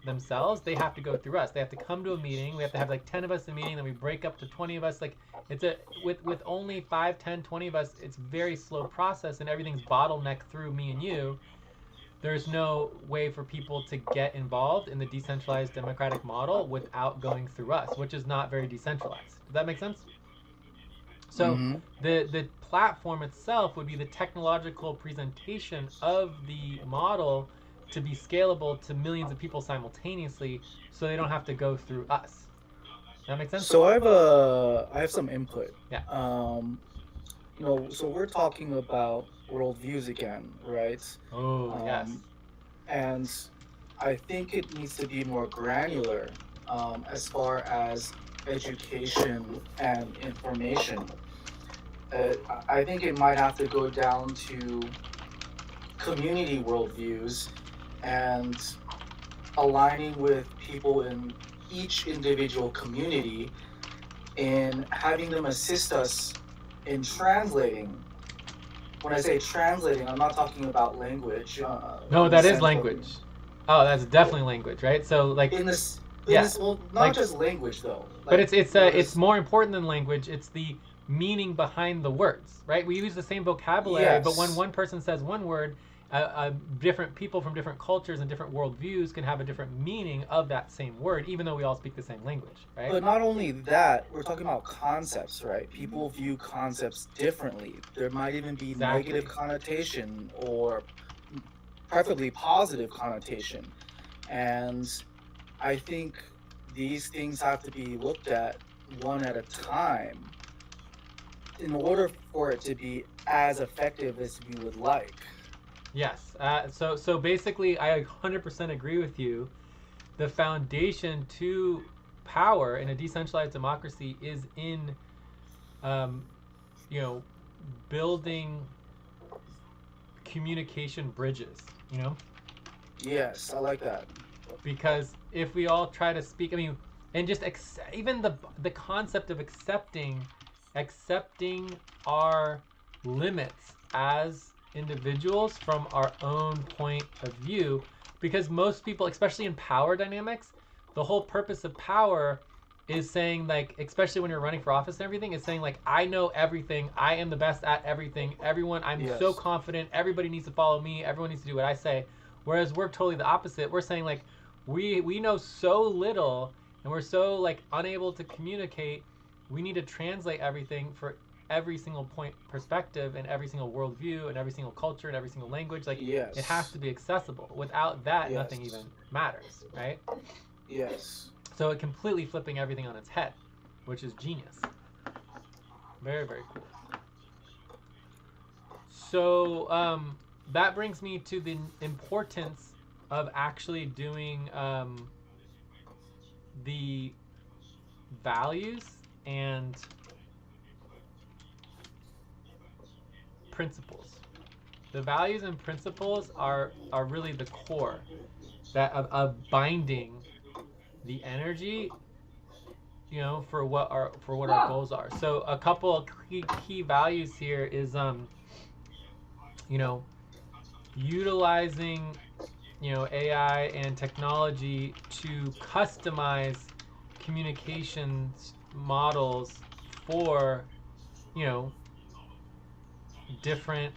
themselves. They have to go through us. They have to come to a meeting. We have to have like 10 of us in a meeting, then we break up to 20 of us. Like it's with only 5, 10, 20 of us, it's a very slow process, and everything's bottlenecked through me and you. There's no way for people to get involved in the decentralized democratic model without going through us, which is not very decentralized. Does that make sense? So the platform itself would be the technological presentation of the model to be scalable to millions of people simultaneously, so they don't have to go through us. That makes sense? So I have some input. Yeah. So we're talking about worldviews again, right? Oh, yes. And I think it needs to be more granular as far as education and information. I think it might have to go down to community worldviews and aligning with people in each individual community and having them assist us in translating. When I say translating, I'm not talking about language. No, that is language. Oh, that's definitely language, right? So like well, not just language though. But it's more important than language. It's the meaning behind the words, right? We use the same vocabulary, but when one person says one word, different people from different cultures and different worldviews can have a different meaning of that same word, even though we all speak the same language, right? But not only that, we're talking about concepts, right? People view concepts differently. There might even be negative connotation or preferably positive connotation. And I think these things have to be looked at one at a time in order for it to be as effective as we would like. Yes. So basically, I 100% agree with you. The foundation to power in a decentralized democracy is in, building communication bridges. Yes, I like that. Because if we all try to speak, and just even the concept of accepting our limits as individuals from our own point of view, because most people, especially in power dynamics, the whole purpose of power is saying, like, especially when you're running for office and everything, is saying like, I know everything, I am the best at everything, everyone, I'm so confident, everybody needs to follow me, everyone needs to do what I say. Whereas we're totally the opposite. We're saying like, we know so little and we're so like unable to communicate. We need to translate everything for every single point perspective and every single worldview and every single culture and every single language. Like it has to be accessible. Without that, nothing even matters, right? Yes. So it completely flipping everything on its head, which is genius. Very, very cool. So that brings me to the importance of actually doing the values and principles. The values and principles are really the core that of binding the energy, for what our goals are. So a couple of key values here is utilizing AI and technology to customize communications models for different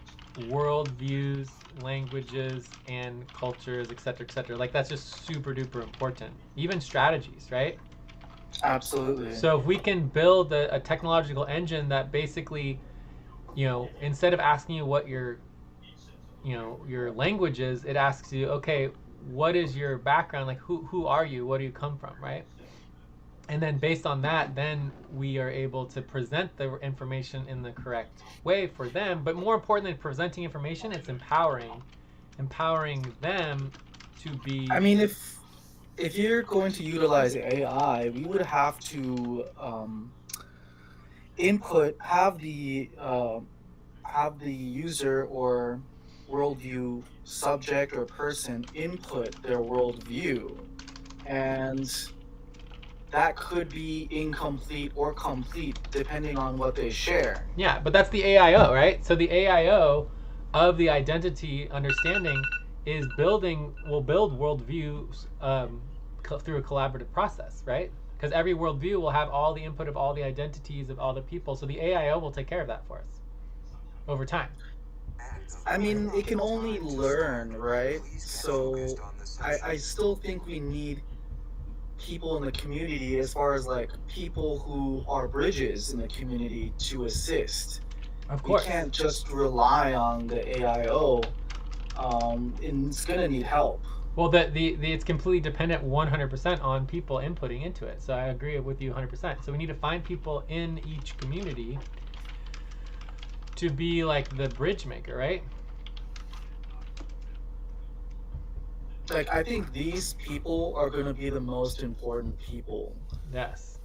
worldviews, languages, and cultures, etc. Like that's just super duper important. Even strategies, right? Absolutely. So if we can build a technological engine that basically instead of asking you what your language is, it asks you, okay, what is your background? Like, who are you? Where do you come from, right? And then based on that, then we are able to present the information in the correct way for them. But more important than presenting information, it's empowering them to be. I mean, if you're going to utilize AI, we would have to input have the user or worldview subject or person input their worldview, and that could be incomplete or complete depending on what they share. Yeah, but that's the AIO, right? So the AIO of the identity understanding will build worldviews through a collaborative process, right? Because every worldview will have all the input of all the identities of all the people. So the AIO will take care of that for us over time. I mean, it can only learn, right? So I still think we need people in the community, as far as like people who are bridges in the community, to assist. Of We course. can't just rely on the AIO. And it's gonna need help. Well, it's completely dependent 100% on people inputting into it. So I agree with you 100%. So we need to find people in each community to be like the bridge maker, right? Like, I think these people are gonna be the most important people, Yes.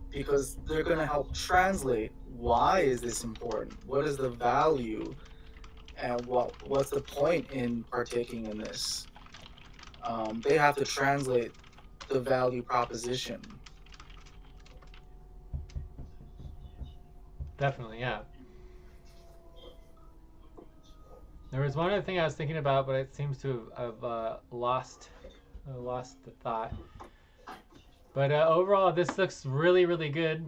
because they're gonna help translate why is this important, what is the value, and what's the point in partaking in this. They have to translate the value proposition. Definitely, yeah. There was one other thing I was thinking about, but it seems to have lost the thought. But overall, this looks really, really good.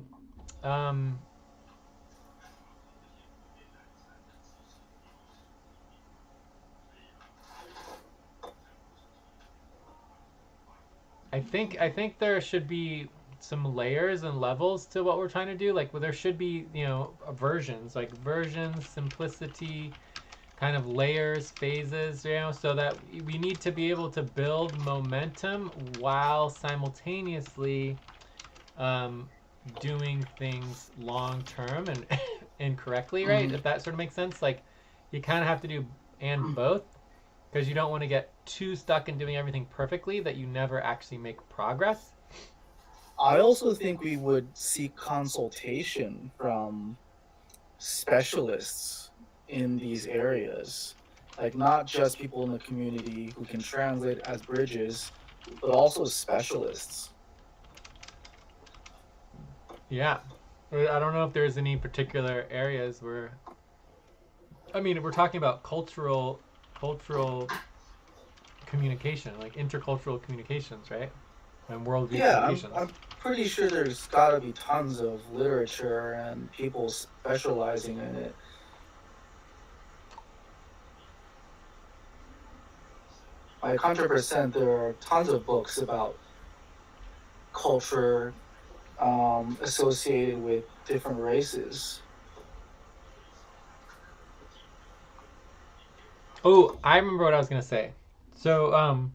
I think there should be some layers and levels to what we're trying to do. Like, there should be versions, simplicity, kind of layers, phases, so that we need to be able to build momentum while simultaneously doing things long term and incorrectly, right? If that sort of makes sense. Like, you kind of have to do both, because you don't want to get too stuck in doing everything perfectly that you never actually make progress. I also think we would seek consultation from specialists in these areas, like not just people in the community who can translate as bridges, but also specialists. Yeah. I don't know if there's any particular areas where, I mean, we're talking about cultural communication, like intercultural communications, right? And worldview communications. I'm pretty sure there's got to be tons of literature and people specializing in it. Like 100%, there are tons of books about culture associated with different races. Oh, I remember what I was gonna say. So,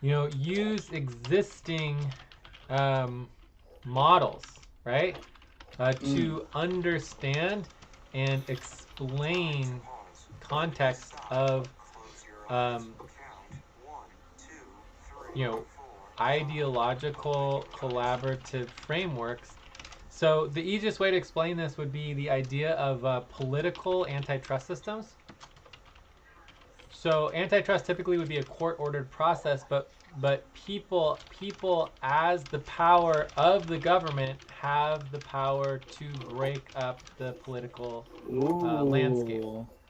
use existing models, right, to understand and explain context of ideological collaborative frameworks. So the easiest way to explain this would be the idea of political antitrust systems. So antitrust typically would be a court-ordered process, but people as the power of the government have the power to break up the political landscape,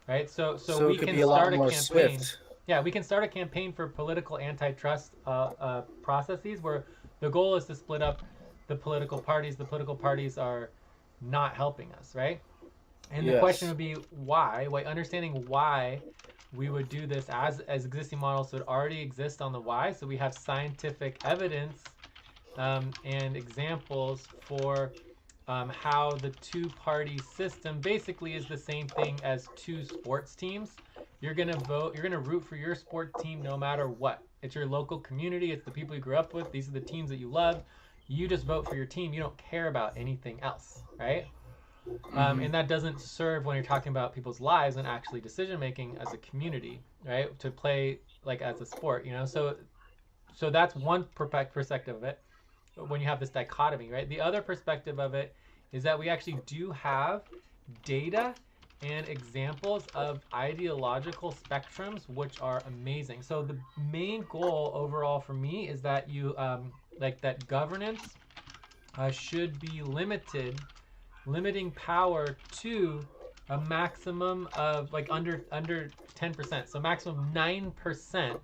right? So we can start a campaign. Swift. Yeah, we can start a campaign for political antitrust processes where the goal is to split up the political parties. The political parties are not helping us, right? And the question would be why? Understanding why we would do this as existing models would already exist on the why. So we have scientific evidence and examples for how the two-party system basically is the same thing as two sports teams. You're gonna vote. You're gonna root for your sport team no matter what. It's your local community. It's the people you grew up with. These are the teams that you love. You just vote for your team. You don't care about anything else, right? And that doesn't serve when you're talking about people's lives and actually decision making as a community, right? To play like as a sport, you know. So that's one perspective of it. When you have this dichotomy, right? The other perspective of it is that we actually do have data and examples of ideological spectrums, which are amazing. So the main goal overall for me is that you like that governance should be limiting power to a maximum of like under 10%. So maximum 9%,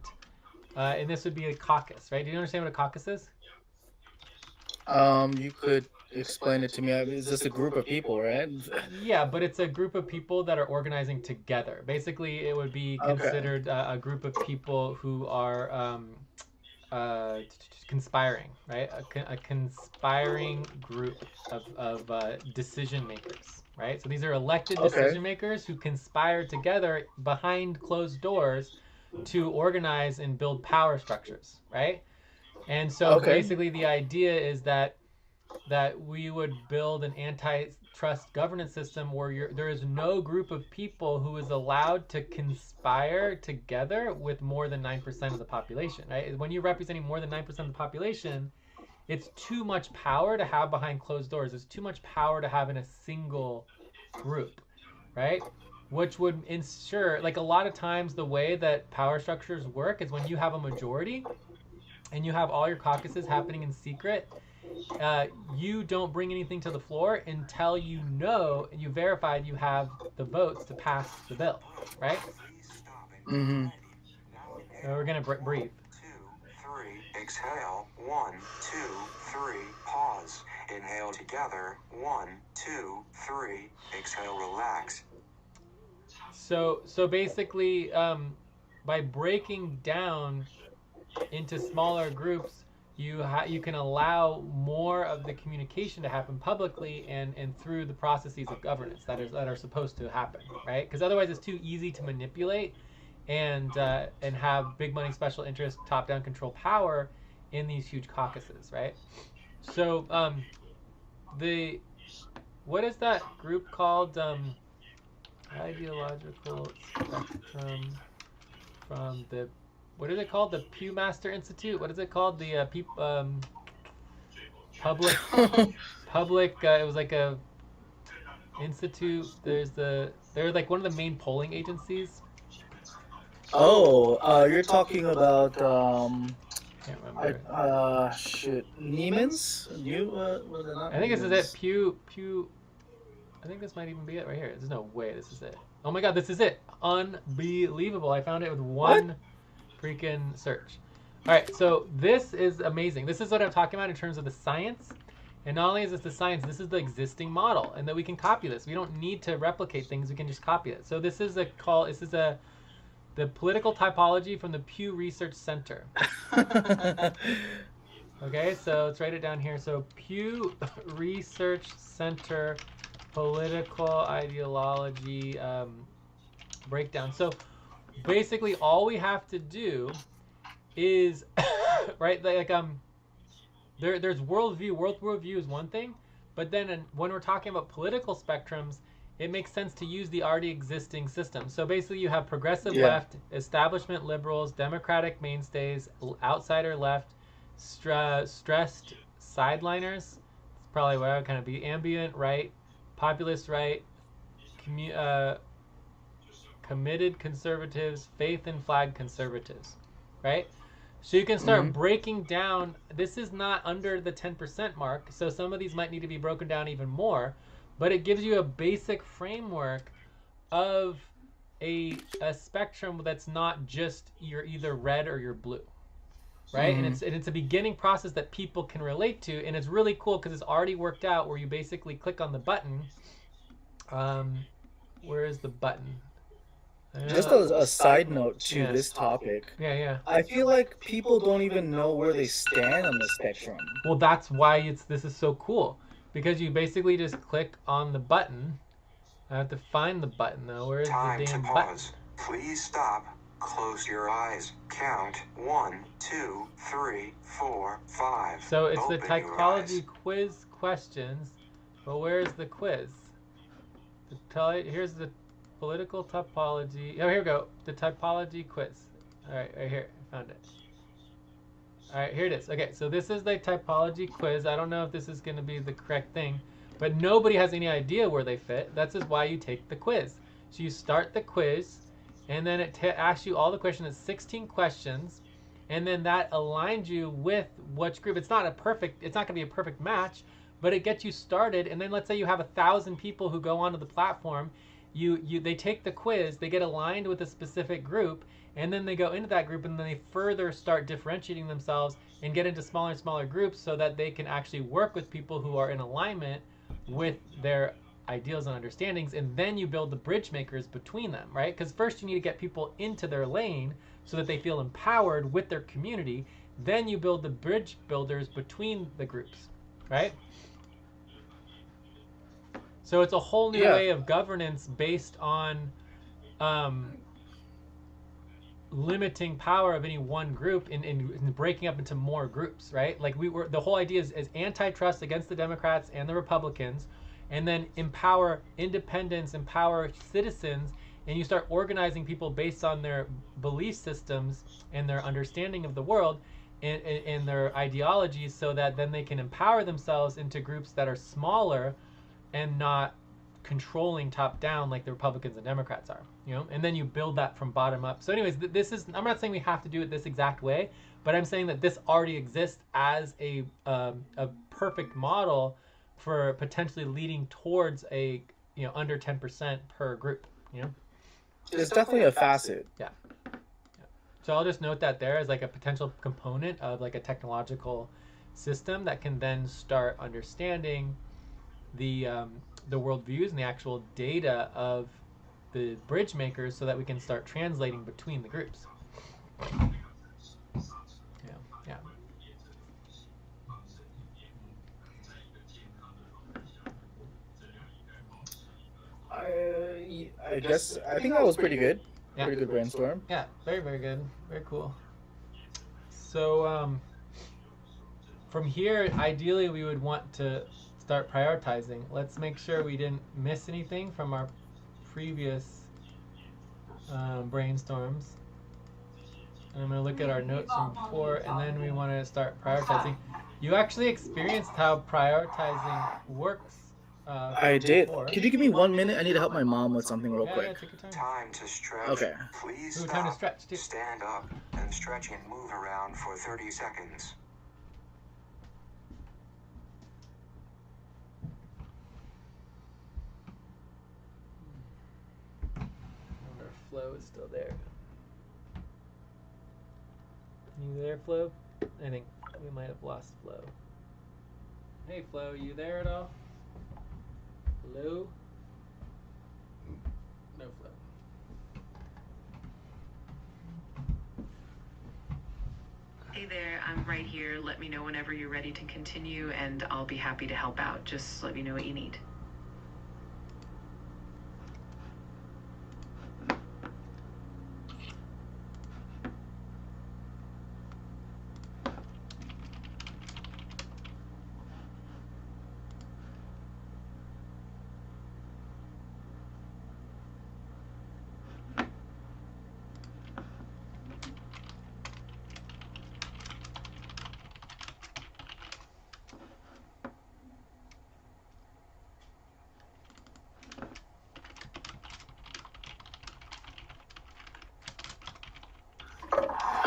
and this would be a caucus, right? Do you understand what a caucus is? You could explain it to me. It's just a group of people, right? Yeah, but it's a group of people that are organizing together. Basically, it would be considered a group of people who are conspiring, right? A conspiring group of decision makers, right? So these are elected decision makers who conspire together behind closed doors to organize and build power structures, right? And so basically the idea is that we would build an antitrust governance system where there is no group of people who is allowed to conspire together with more than 9% of the population, right? When you're representing more than 9% of the population, it's too much power to have behind closed doors. It's too much power to have in a single group, right? Which would ensure, like a lot of times the way that power structures work is when you have a majority and you have all your caucuses happening in secret, you don't bring anything to the floor until you know and you verified you have the votes to pass the bill, right? Mm-hmm. So we're gonna breathe. 2, 3, exhale. 1, 2, 3, pause. Inhale together. 1, 2, 3, exhale, relax. So basically, by breaking down into smaller groups, you can allow more of the communication to happen publicly and through the processes of governance that are supposed to happen, right? Because otherwise it's too easy to manipulate and have big money special interest top down control power in these huge caucuses, right? So what is that group called? Ideological spectrum from the, what is it called? The Pew Master Institute? What is it called? The public it was like a institute. They're like one of the main polling agencies. You're talking about Can't remember. Neiman's? Was it not I think this is it. Neiman's? Pew. I think this might even be it right here. There's no way this is it. Oh my god, this is it. Unbelievable. I found it with one freaking search. All right, so this is amazing. This is what I'm talking about in terms of the science. And not only is this the science, this is the existing model, and that we can copy this. We don't need to replicate things. We can just copy it. So this is the political typology from the Pew Research Center. Okay, so let's write it down here. So Pew Research Center political ideology breakdown. So basically all we have to do is right, like there's worldview. Worldview is one thing, but then when we're talking about political spectrums, it makes sense to use the already existing system. So basically you have progressive left, establishment liberals, democratic mainstays, outsider left, stressed sideliners. It's probably what I would kind of be. Ambient right, populist right, committed conservatives, faith and flag conservatives, right? So you can start breaking down. This is not under the 10% mark, so some of these might need to be broken down even more, but it gives you a basic framework of a spectrum that's not just you're either red or you're blue, right? And it's a beginning process that people can relate to, and it's really cool because it's already worked out where you basically click on the button. Where is the button? Just a side note to this topic. Yeah. I feel like people don't even know where they stand on the spectrum. Well, that's why this is so cool, because you basically just click on the button. I have to find the button though. Where is Time the to damn pause. button? Please stop. Close your eyes. Count 1, 2, 3, 4, 5. So it's the Open your typology eyes. quiz questions, but where's the quiz? Here's the political topology. Oh, here we go. The typology quiz. All right, right here. I found it. All right, here it is. Okay, so this is the typology quiz. I don't know if this is going to be the correct thing, but nobody has any idea where they fit. That's just why you take the quiz. So you start the quiz, and then it asks you all the questions. It's 16 questions, and then that aligns you with which group. It's not going to be a perfect match, but it gets you started. And then let's say you have 1,000 people who go onto the platform. They take the quiz, they get aligned with a specific group, and then they go into that group, and then they further start differentiating themselves and get into smaller and smaller groups so that they can actually work with people who are in alignment with their ideals and understandings. And then you build the bridge makers between them, right? Because first you need to get people into their lane so that they feel empowered with their community. Then you build the bridge builders between the groups, right? So it's a whole new way of governance based on limiting power of any one group and breaking up into more groups, right? Like the whole idea is antitrust against the Democrats and the Republicans, and then empower independents, empower citizens, and you start organizing people based on their belief systems and their understanding of the world and their ideologies, so that then they can empower themselves into groups that are smaller and not controlling top down like the Republicans and Democrats are, and then you build that from bottom up. So anyways, I'm not saying we have to do it this exact way, but I'm saying that this already exists as a perfect model for potentially leading towards a under 10% per group. It's definitely a facet. Yeah. So I'll just note that there as like a potential component of like a technological system that can then start understanding the worldviews and the actual data of the bridge makers, so that we can start translating between the groups. Yeah. I guess I think that was pretty good. Yeah. Pretty good brainstorm. Yeah, very, very good. Very cool. So from here, ideally we would want to start prioritizing. Let's make sure we didn't miss anything from our previous brainstorms. And I'm going to look at our notes from before, and then we want to start prioritizing. You actually experienced how prioritizing works. I did. Before. Could you give me 1 minute? I need to help my mom with something real Yeah, quick. take your time. Time to stretch. Okay. Please Ooh, stop. time to stretch, too. Stand up and stretch and move around for 30 seconds. I wonder if Flo is still there. You there, Flo? I think we might have lost Flo. Hey, Flo, you there at all? Hello? No Flo. Hey there, I'm right here. Let me know whenever you're ready to continue, and I'll be happy to help out. Just let me know what you need.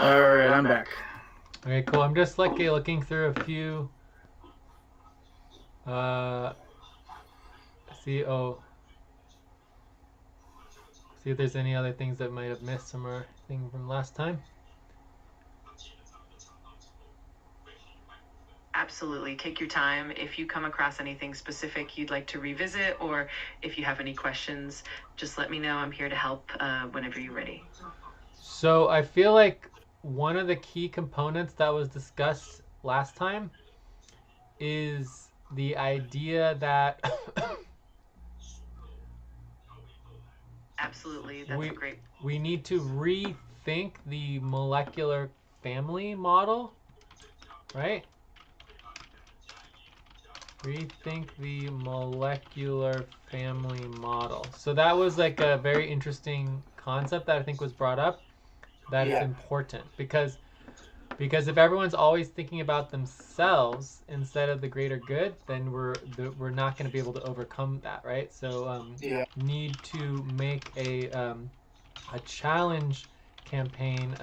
Alright, I'm back. Okay, cool. I'm just looking through a few. See if there's any other things that might have missed from our thing from last time. Absolutely. Take your time. If you come across anything specific you'd like to revisit, or if you have any questions, just let me know. I'm here to help whenever you're ready. So I feel like one of the key components that was discussed last time is the idea that Absolutely, that's a great. we need to rethink the molecular family model, right? Rethink the molecular family model. So that was like a very interesting concept that I think was brought up. That is important because if everyone's always thinking about themselves instead of the greater good, then we're not going to be able to overcome that, right? So need to make a challenge campaign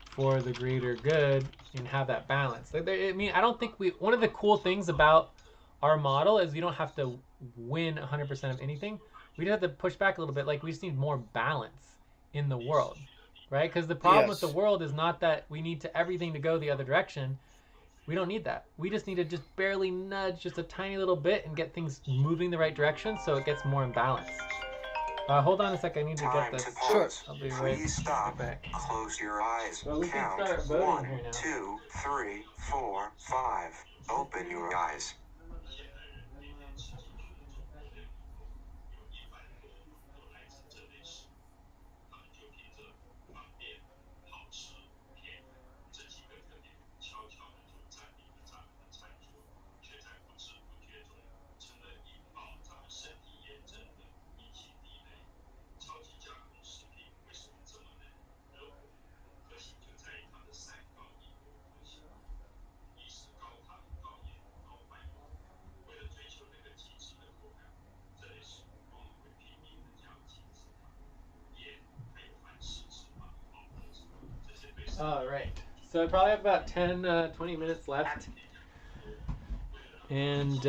for the greater good and have that balance. I mean, I don't think one of the cool things about our model is you don't have to win 100% of anything. We just have to push back a little bit. Like, we just need more balance in the world, right? Because the problem with the world is not that we need everything to go the other direction. We don't need that. We just need to just barely nudge just a tiny little bit and get things moving the right direction so it gets more in balance. Hold on a sec. I need to get this. Sure. I'll be right back. Close your eyes. Well, we Count. can start voting 1, here now. 2, 3, 4, 5. Open your eyes. All right. So I probably have about 10, 20 minutes left. And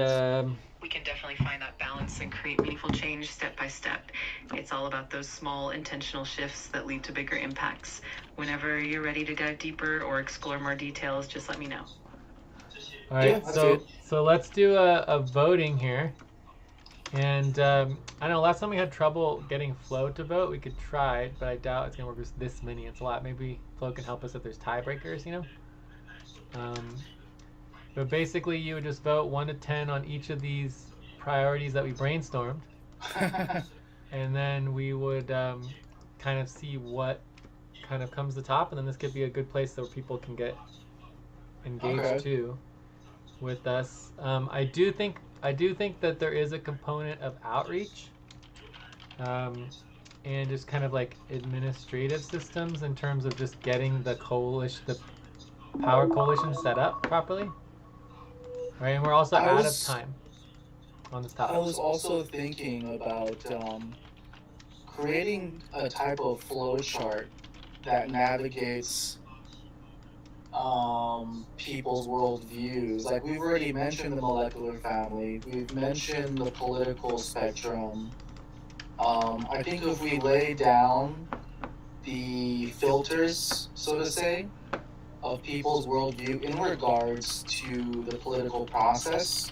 we can definitely find that balance and create meaningful change step by step. It's all about those small intentional shifts that lead to bigger impacts. Whenever you're ready to dive deeper or explore more details, just let me know. All right. So let's do a voting here. And I know last time we had trouble getting Flo to vote. We could try, but I doubt it's gonna work with this many. It's a lot. Maybe Flo can help us if there's tiebreakers, you know. But basically, you would just vote 1 to 10 on each of these priorities that we brainstormed, and then we would kind of see what kind of comes to top, and then this could be a good place so people can get engaged too with us. I do think that there is a component of outreach and just kind of like administrative systems in terms of just getting the power coalition set up properly. Right, and we're also out of time on this topic. I was also thinking about creating a type of flow chart that navigates people's worldviews. Like, we've already mentioned the molecular family, we've mentioned the political spectrum. I think if we lay down the filters, so to say, of people's worldview in regards to the political process,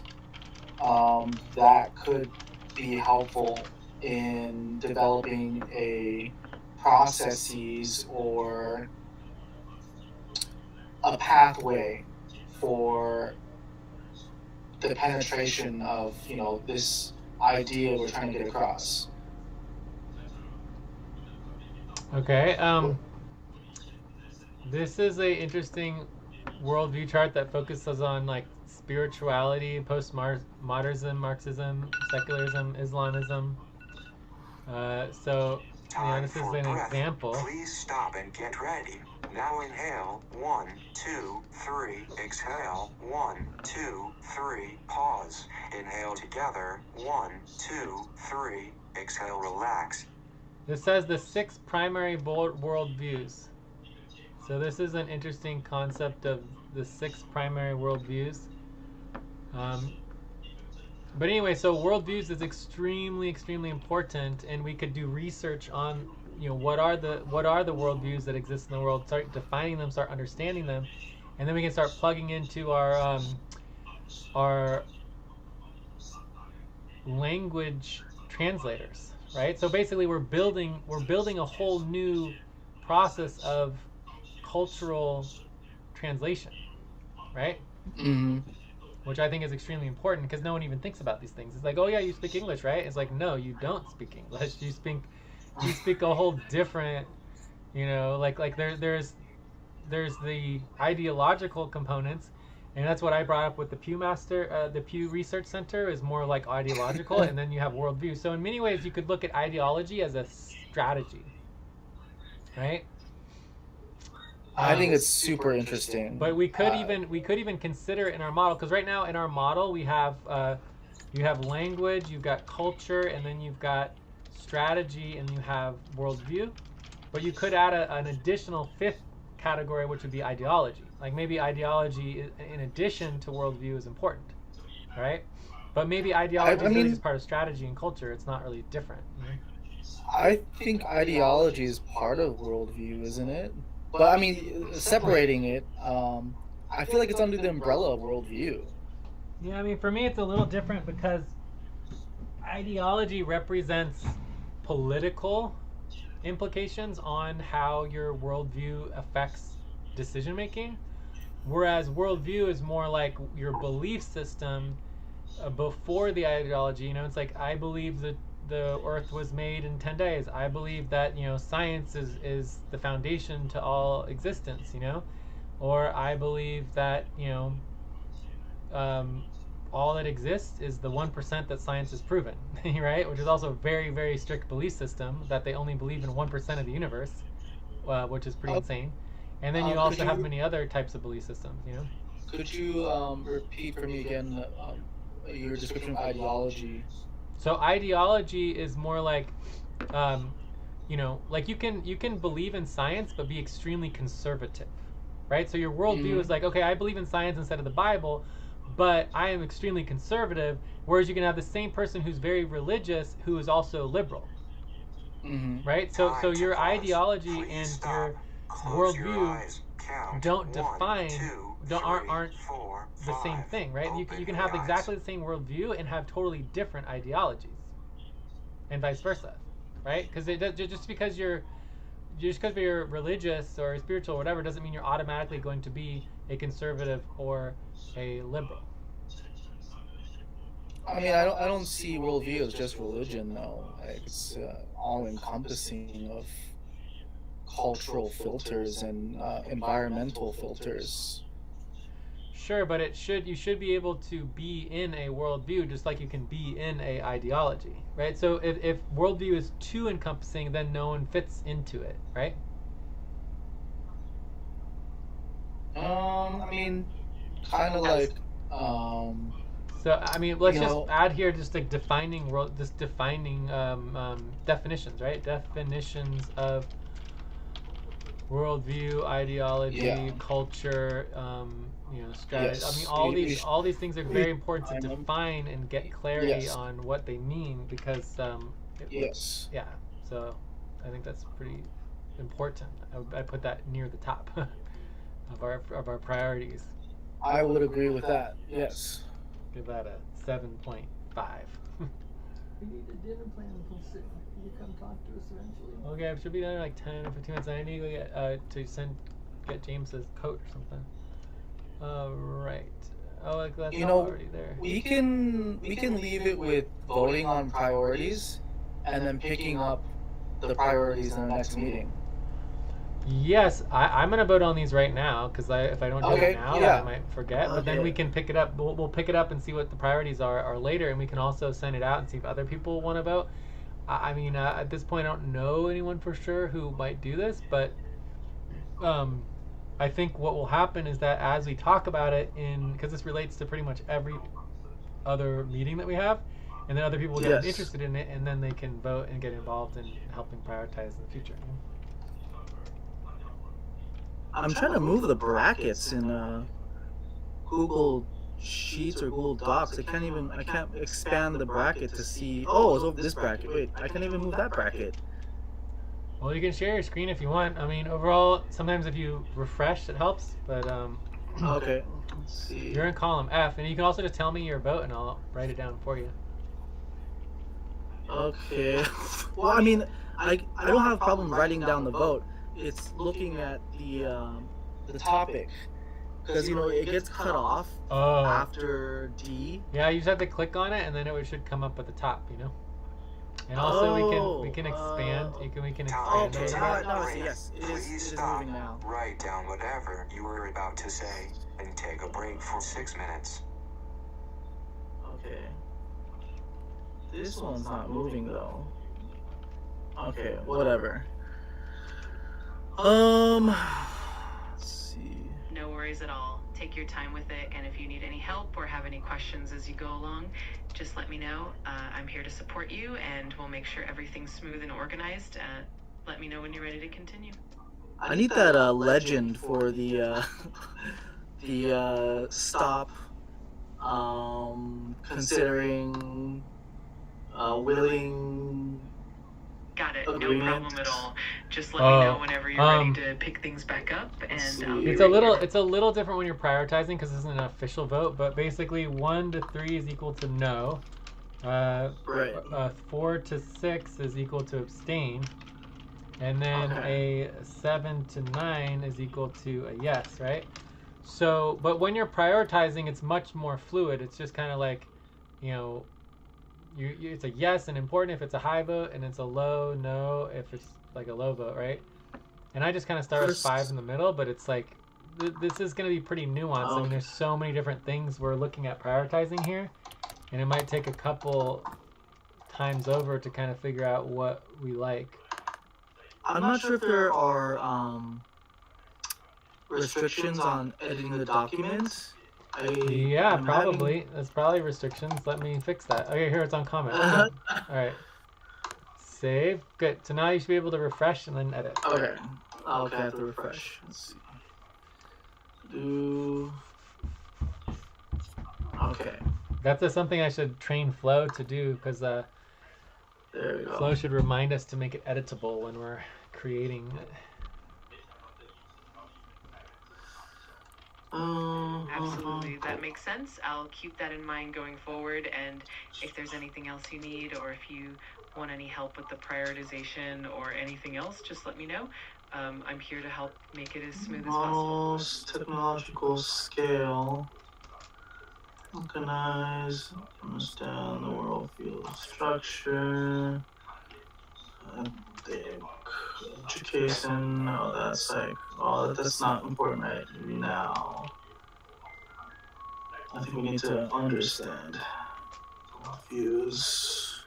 that could be helpful in developing a processes or a pathway for the penetration of, you know, this idea we're trying to get across. Okay. This is a interesting worldview chart that focuses on like spirituality, postmodernism, Marxism, secularism, Islamism. So this is an example. Please stop and get ready. Now inhale. 1, 2, 3. Exhale. 1, 2, 3. Pause. Inhale together. 1, 2, 3. Exhale. Relax. This says the 6 primary worldviews. So this is an interesting concept of the 6 primary worldviews. But anyway, so worldviews is extremely, extremely important, and we could do research on, you know, what are the worldviews that exist in the world, start defining them, start understanding them, and then we can start plugging into our language translators, right? So basically, we're building a whole new process of cultural translation, right? Mm-hmm. which I think is extremely important because no one even thinks about these things. It's like, oh yeah, you speak English, right? It's like, no, you don't speak English. You speak a whole different, there's the ideological components, and that's what I brought up with the Pew Research Center is more like ideological, and then you have worldview. So in many ways, you could look at ideology as a strategy, right? I think it's super interesting. But we could even consider it in our model, because right now in our model you have language, you've got culture, and then you've got strategy, and you have worldview. But you could add an additional fifth category, which would be ideology. Like maybe ideology in addition to worldview is important, right? But maybe ideology is really just part of strategy and culture. It's not really different. I think ideology is part of worldview, isn't it? But I mean, separating it, I feel like it's under the umbrella of worldview. Yeah, I mean, for me, it's a little different because ideology represents political implications on how your worldview affects decision making, whereas worldview is more like your belief system before the ideology. It's like, I believe that the earth was made in 10 days. I believe that science is the foundation to all existence, or I believe that all that exists is the 1% that science has proven, right? Which is also a very, very strict belief system, that they only believe in 1% of the universe, which is pretty insane. And then you also have many other types of belief systems, Could you repeat for me again your description of ideology? So ideology is more like, like you can believe in science but be extremely conservative, right? So your worldview is like, okay, I believe in science instead of the Bible, but I am extremely conservative. Whereas you can have the same person who's very religious who is also liberal, right? So your ideology and your worldview aren't the same thing, right? You can have exactly the same worldview and have totally different ideologies, and vice versa, right? Because just because you're religious or spiritual or whatever doesn't mean you're automatically going to be a conservative or a liberal. I mean, I don't see worldview as just religion, though. It's all encompassing of cultural filters and environmental filters. Sure, but you should be able to be in a worldview just like you can be in a ideology, right? So if worldview is too encompassing, then no one fits into it, right? I mean, kind of like. So I mean, let's just add here just like defining definitions, right? Definitions of worldview, ideology, culture, strategy. Yes. I mean, all these things are very important to define and get clarity on what they mean, because yeah. So I think that's pretty important. I put that near the top of our priorities. I would agree with that. Yes. Give that a 7.5. We need a dinner plan until 6. Can you come talk to us eventually? Okay, it should be done in like 10 or 15 minutes. I need to get James's coat or something. Right. Oh, like that's already there. We can leave it with voting on priorities, and then picking up the priorities in the next meeting. Yes, I'm gonna vote on these right now, because if I don't do it now, I might forget. But then we can pick it up. We'll pick it up and see what the priorities are later, and we can also send it out and see if other people want to vote. I mean, at this point, I don't know anyone for sure who might do this, but I think what will happen is that as we talk about it, because this relates to pretty much every other meeting that we have, and then other people will get interested in it, and then they can vote and get involved in helping prioritize in the future. I'm trying to move the brackets in Google Sheets or Google Docs. I can't expand the bracket to see. Oh, it's over this bracket. Wait, I can't even move that bracket. Well, you can share your screen if you want. I mean, overall, sometimes if you refresh, it helps. But okay. Let's see. You're in column F, and you can also just tell me your vote, and I'll write it down for you. Okay. Well, I mean, I don't have a problem writing down the vote. It's looking at the The topic. because it gets cut off Oh. after D. Yeah, you just have to click on it, and then it should come up at the top. And also we can expand. We can expand. Okay, it. now I see. Yes, it is moving now. Write down whatever you were about to say and take a break for 6 minutes. Okay. This one's not moving though. Okay, whatever. Let's see. No worries at all. Take your time with it, and if you need any help or have any questions as you go along, just let me know. I'm here to support you, and we'll make sure everything's smooth and organized. Let me know when you're ready to continue. I need that legend for the the stop considering willing. Got it. Agreement. No problem at all. Just let me know whenever you're ready to pick things back up, and it's a little different when you're prioritizing because this isn't an official vote. But basically, 1 to 3 is equal to no. Right. 4 to 6 is equal to abstain, and then a 7 to 9 is equal to a yes, right? So, but when you're prioritizing, it's much more fluid. It's just kind of like, it's a yes and important if it's a high vote, and it's a low no if it's like a low vote, right? And I just kind of start with 5 in the middle, but it's like this is going to be pretty nuanced. I mean, there's so many different things we're looking at prioritizing here, and it might take a couple times over to kind of figure out what we like. I'm not sure if there are restrictions on editing the documents. Yeah, probably. That's probably restrictions. Let me fix that. Okay, here it's on comment. All right. Save. Good. So now you should be able to refresh and then edit. Okay. Okay, I have to refresh. Let's see. Okay. That's something I should train Flow to do because there we go. Flow should remind us to make it editable when we're creating it. Absolutely, that makes sense. I'll keep that in mind going forward, and if there's anything else you need, or if you want any help with the prioritization or anything else, just let me know. I'm here to help make it as smooth as possible. Most technological scale. Organize, understand the world field structure. I think education. No, that's like, that's not important right now. I think we need to understand views.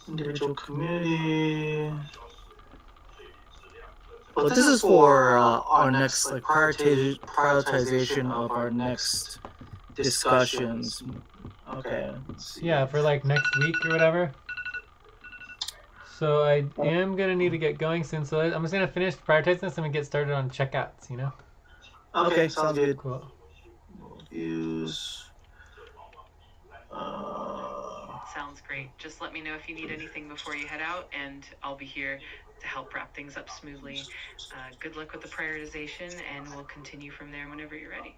Individual community. But this is for our next prioritization of our next discussions. Okay. Yeah, for like next week or whatever. So I am gonna need to get going soon. So I'm just gonna finish prioritizing this and we get started on checkouts. Okay, sounds good. Cool. Views. Sounds great. Just let me know if you need anything before you head out, and I'll be here to help wrap things up smoothly. Good luck with the prioritization, and we'll continue from there whenever you're ready.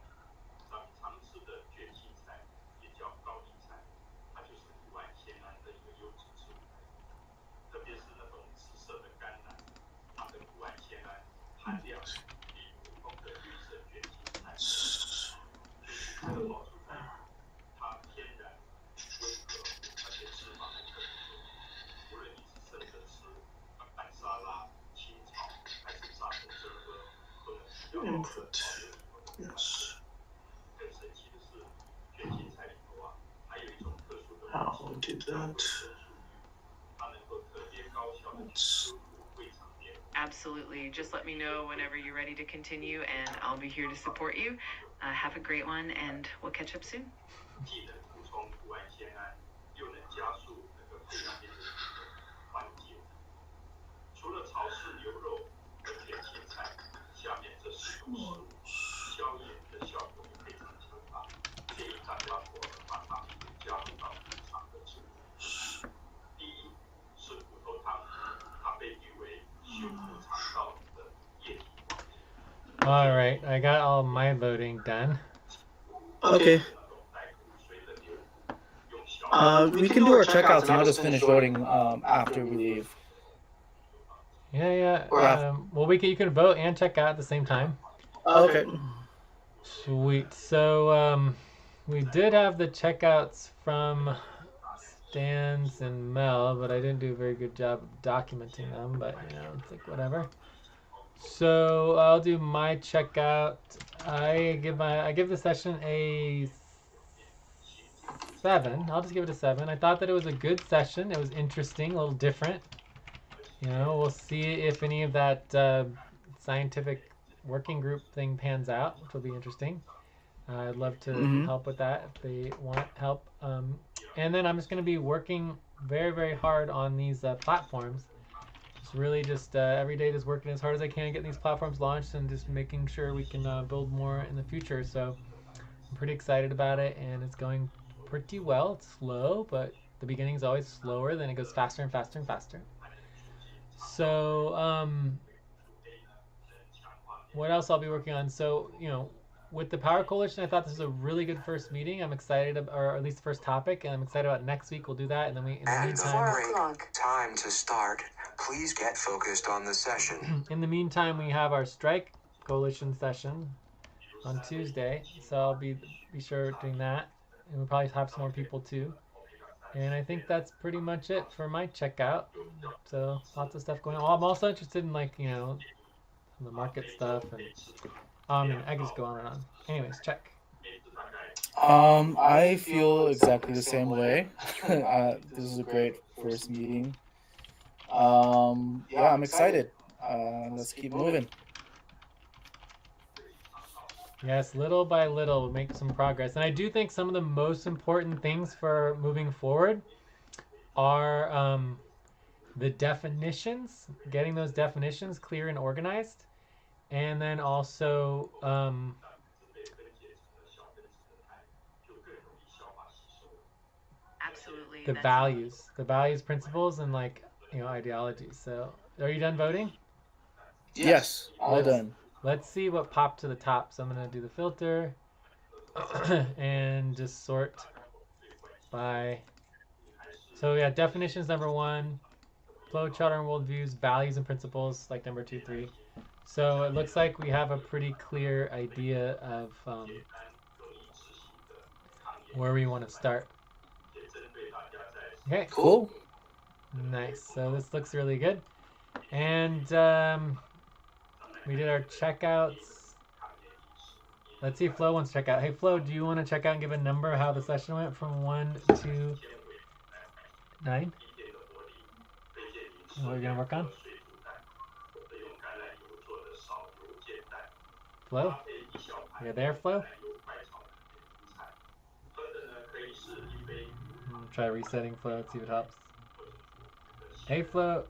Input. Yes. How we did that. Absolutely. Just let me know whenever you're ready to continue, and I'll be here to support you. Have a great one, and we'll catch up soon. All right, I got all my voting done. Okay. We can do our checkouts and I'll just finish voting after we leave. Yeah. Or Well, you can vote and check out at the same time. okay. Sweet. So we did have the checkouts from Stans and Mel, but I didn't do a very good job of documenting them. But it's like whatever. So I'll do my checkout. I give the session a 7. I'll just give it a 7. I thought that it was a good session. It was interesting, a little different. We'll see if any of that scientific working group thing pans out, which will be interesting. I'd love to help with that if they want help. And then I'm just going to be working very, very hard on these platforms. Just every day just working as hard as I can, getting these platforms launched and just making sure we can build more in the future. So I'm pretty excited about it, and it's going pretty well. It's slow, but the beginning is always slower, then it goes faster and faster and faster. So what else I'll be working on? So with the Power Coalition, I thought this was a really good first meeting. I'm excited, or at least the first topic, and I'm excited about next week. We'll do that, and then in the meantime, time to start. Please get focused on the session. In the meantime, we have our Strike Coalition session on Tuesday, so I'll be sure doing that, and we'll probably have some more people too. And I think that's pretty much it for my checkout. So lots of stuff going on. I'm also interested in the market stuff, and I could just go on and on. Anyways, check. I feel exactly the same way. This is a great first meeting. I'm excited. Let's keep moving. Yes, little by little, we'll make some progress. And I do think some of the most important things for moving forward are the definitions, getting those definitions clear and organized, and then also Absolutely. the values, principles, and ideologies. So, are you done voting? Yes, all done. Let's see what popped to the top. So I'm going to do the filter and just sort by. So yeah, definitions number 1, flow chart and worldviews, values and principles like number 2, 3. So it looks like we have a pretty clear idea of where we want to start. Okay. Cool. Nice. So this looks really good. And we did our checkouts. Let's see if Flo wants to check out. Hey, Flo, do you want to check out and give a number how the session went from 1 to 9? What are you going to work on? Flo? You're there, Flo? Try resetting Flo, let's see if it helps. Hey, Flo,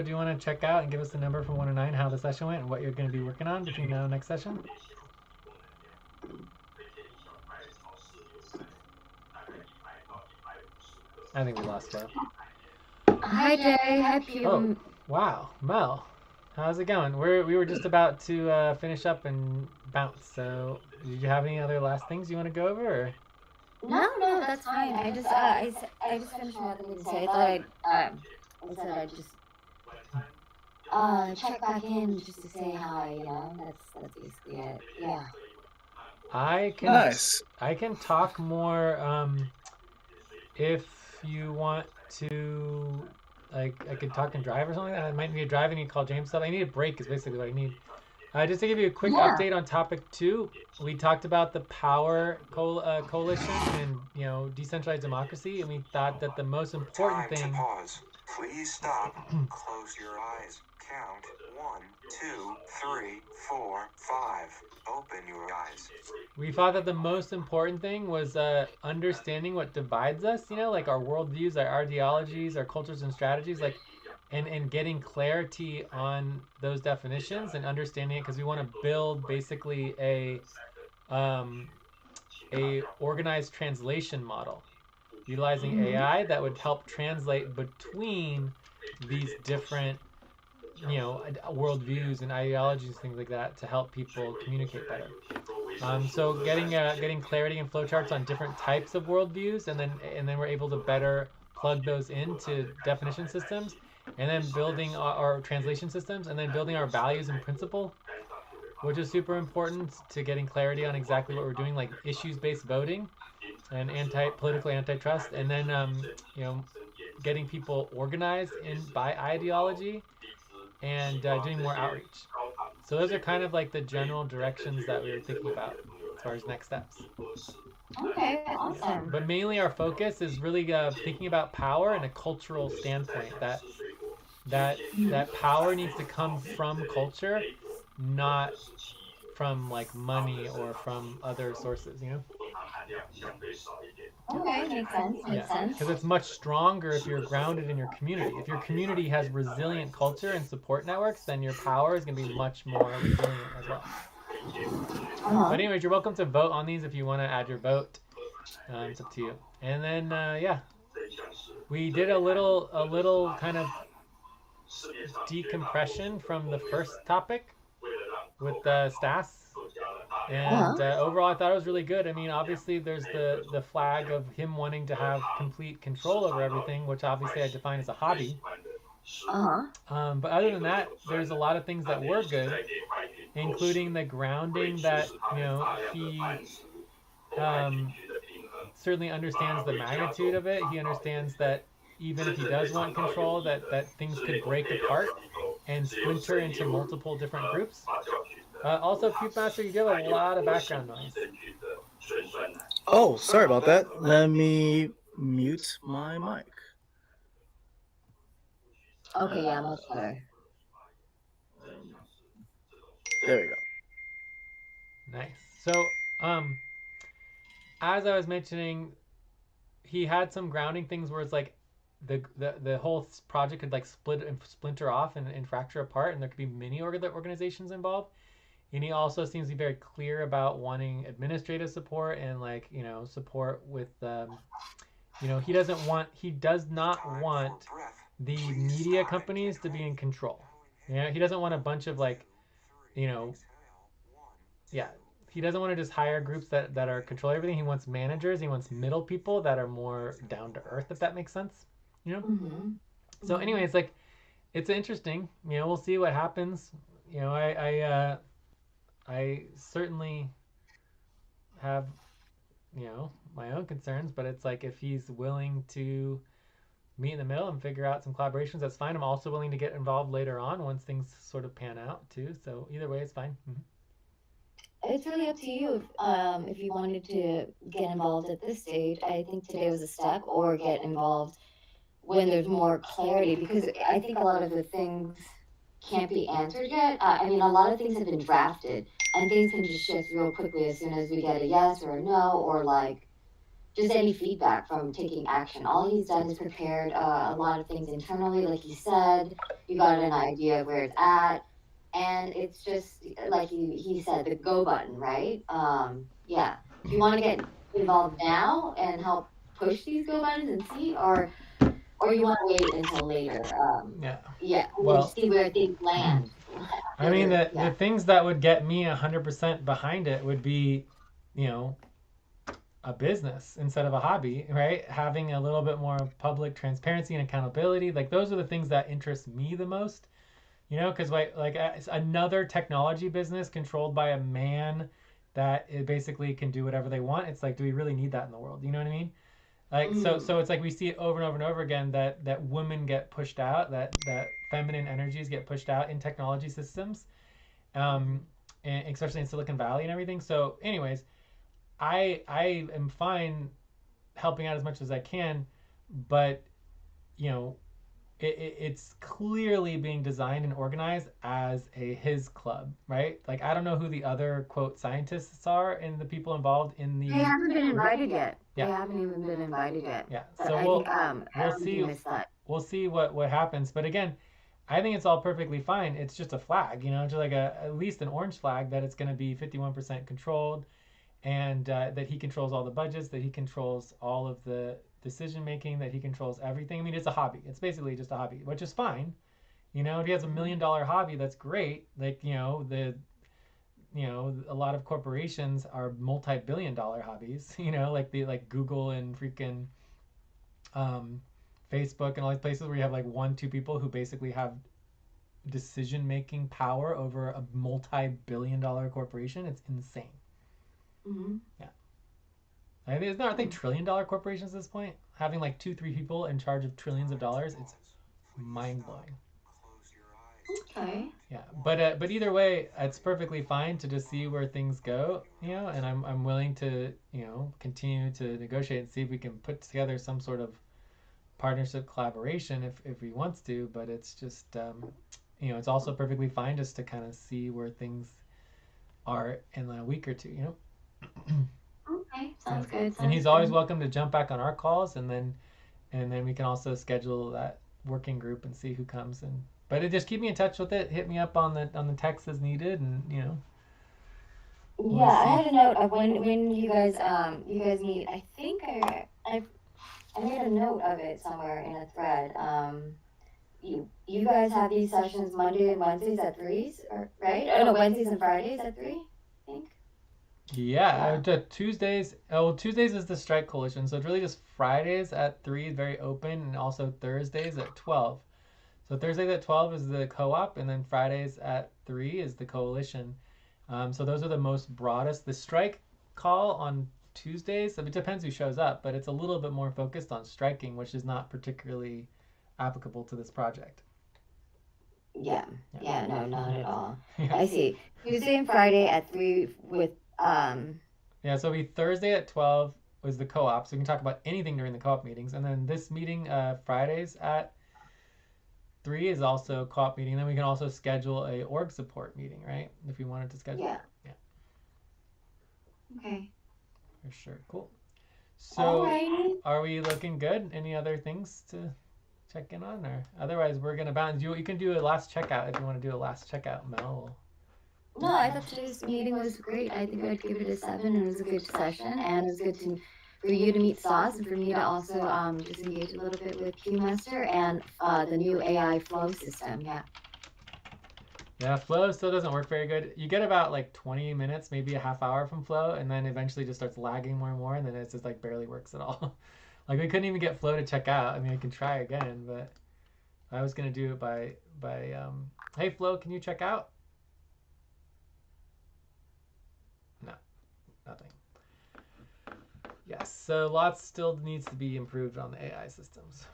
do you want to check out and give us the number from 1 to 9, how the session went, and what you're going to be working on between now and next session? I think we lost Flo. Hi, Jay. Hi, Pew. Oh, wow. Mel, how's it going? We were just about to finish up and bounce, so did you have any other last things you want to go over? Or? No, that's fine. I just finished my other meeting, so I thought I'd just check back in just to say hi. That's basically it. Yeah. I can talk more if you want to. Like, I could talk and drive or something like that. I might need a drive. I need to call James stuff. I need a break is basically what I need. Just to give you a quick update on topic 2, we talked about the Power Coalition and decentralized democracy, and we thought that the most important thing. To pause. Please stop. Close your eyes. Count 1, 2, 3, 4, 5. Open your eyes. We thought that the most important thing was understanding what divides us. Like our worldviews, our ideologies, our cultures and strategies, and getting clarity on those definitions and understanding it, because we want to build basically a organized translation model utilizing AI that would help translate between these different worldviews and ideologies, things like that, to help people communicate better. So getting clarity and flowcharts on different types of worldviews, and then we're able to better plug those into definition systems, and then building our translation systems, and then building our values and principle, which is super important to getting clarity on exactly what we're doing, like issues-based voting and politically antitrust, and then you know, getting people organized in by ideology, and doing more outreach. So those are kind of like the general directions that we were thinking about as far as next steps. Okay, awesome. But mainly our focus is really thinking about power in a cultural standpoint. That power needs to come from culture, not from like money or from other sources. You know. Okay, makes sense. Makes sense. Because it's much stronger if you're grounded in your community. If your community has resilient culture and support networks, then your power is going to be much more resilient as well. But anyways, you're welcome to vote on these if you want to add your vote. It's up to you. And then yeah, we did a little kind of decompression from the first topic with Stas. And overall, I thought it was really good. I mean, obviously, there's the flag of him wanting to have complete control over everything, which obviously I define as a hobby. But other than that, there's a lot of things that were good, including the grounding that, you know, he certainly understands the magnitude of it. He understands that even if he does want control, that things could break apart and splinter into multiple different groups. Also, Cube Master, you do have a lot of background noise. Oh, sorry about that. Let me mute my mic. Okay, yeah, much better. There we go. Nice. So, as I was mentioning, he had some grounding things where it's like the whole project could like split and splinter off and fracture apart, and there could be many organizations involved. And he also seems to be very clear about wanting administrative support and like, you know, support with you know, he does not want the media companies to be in control. You know, he doesn't want a bunch of like, you know, yeah, he doesn't want to just hire groups that are controlling everything. He wants managers. He wants middle people that are more down to earth, if that makes sense. You know. So, anyways, like, it's interesting. You know, we'll see what happens. You know, I certainly have, you know, my own concerns, but it's like if he's willing to meet in the middle and figure out some collaborations, that's fine. I'm also willing to get involved later on once things sort of pan out too. So either way, it's fine. It's really up to you if you wanted to get involved at this stage. I think today was a step, or get involved when there's more clarity, because I think a lot of the things can't be answered yet. I mean, a lot of things have been drafted, and things can just shift real quickly as soon as we get a yes or a no, or like just any feedback from taking action. All he's done is prepared a lot of things internally, like he said. You got an idea of where it's at. And it's just like he said, the go button, right? Yeah. If you want to get involved now and help push these go buttons and see, or you want to wait until later. Yeah. Well, see where things land. I mean, the things that would get me 100% behind it would be, you know, a business instead of a hobby, right? Having a little bit more public transparency and accountability. Like, those are the things that interest me the most. You know, because like another technology business controlled by a man that it basically can do whatever they want. It's like, do we really need that in the world? You know what I mean? Like, so it's like we see it over and over and over again that women get pushed out, that feminine energies get pushed out in technology systems, and especially in Silicon Valley and everything. So, anyways, I am fine helping out as much as I can, but you know, it's clearly being designed and organized as his club, right? Like, I don't know who the other quote scientists are and the people involved in the. They haven't been invited yet. Yeah. They haven't even been invited yet. Yeah. So we'll see. We'll see what happens. But again, I think it's all perfectly fine. It's just a flag, you know, just like at least an orange flag that it's going to be 51% controlled, and that he controls all the budgets, that he controls all of the decision making, that he controls everything. I mean, it's a hobby. It's basically just a hobby, which is fine. You know, if he has $1 million hobby, that's great. Like, you know, a lot of corporations are multi-billion-dollar hobbies. You know, like Google and freaking Facebook and all these places where you have like 1-2 people who basically have decision-making power over a multi-billion-dollar corporation. It's insane. Mm-hmm. Yeah. I mean, aren't they trillion-dollar corporations at this point? Having like 2-3 people in charge of trillions of dollars, it's mind-blowing. Okay. Yeah, but either way, it's perfectly fine to just see where things go, and I'm willing to, continue to negotiate and see if we can put together some sort of partnership collaboration if he wants to, but it's just, it's also perfectly fine just to kind of see where things are in a week or two. Okay, sounds good. And he's always welcome to jump back on our calls, and then we can also schedule that working group and see who comes. But just keep me in touch with it. Hit me up on the text as needed, and Yeah, I had a note of when you guys meet. I think I made a note of it somewhere in a thread. You guys have these sessions Monday and Wednesdays at 3s, right? Oh no, Wednesdays and Fridays at 3, I think. Yeah. Tuesdays. Oh, Tuesdays is the Strike Coalition, so it's really just Fridays at 3, very open, and also Thursdays at 12. So Thursdays at 12 is the co-op, and then Fridays at 3 is the coalition. So those are the most broadest. The strike call on Tuesdays, it depends who shows up, but it's a little bit more focused on striking, which is not particularly applicable to this project. Yeah, no, not at all. I see. Tuesday and Friday at 3 with Yeah, so it'll be Thursday at 12 was the co-op, so we can talk about anything during the co-op meetings, and then this meeting Fridays at 3 is also a co-op meeting. Then we can also schedule a org support meeting, right? If you wanted to schedule. Yeah. Yeah. Okay. For sure. Cool. So, Alrighty. Are we looking good? Any other things to check in on, or otherwise we're gonna bounce? You can do a last checkout if you want to do a last checkout, Mel. No, I thought today's meeting was great. I think I'd give it a 7. It was a good session, and it was good for you to meet Sauce, and for me to also just engage a little bit with QMaster and the new AI flow system. Yeah. Yeah, Flow still doesn't work very good. You get about like 20 minutes, maybe a half hour from Flow, and then eventually just starts lagging more and more, and then it's just like barely works at all. Like we couldn't even get Flow to check out. I mean, I can try again, but I was gonna do it by hey Flow, can you check out? No, nothing. Yes, so lots still needs to be improved on the AI systems.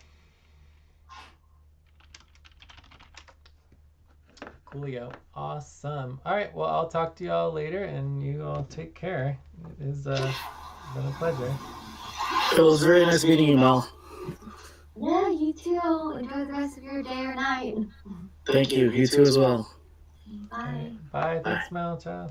Coolio. Awesome. All right, well, I'll talk to y'all later, and you all take care. It has been a pleasure. It was very nice meeting you, Mel. Yeah, you too. Enjoy the rest of your day or night. Thank you. You too as well. Bye. Bye. Thanks, Mel. Ciao.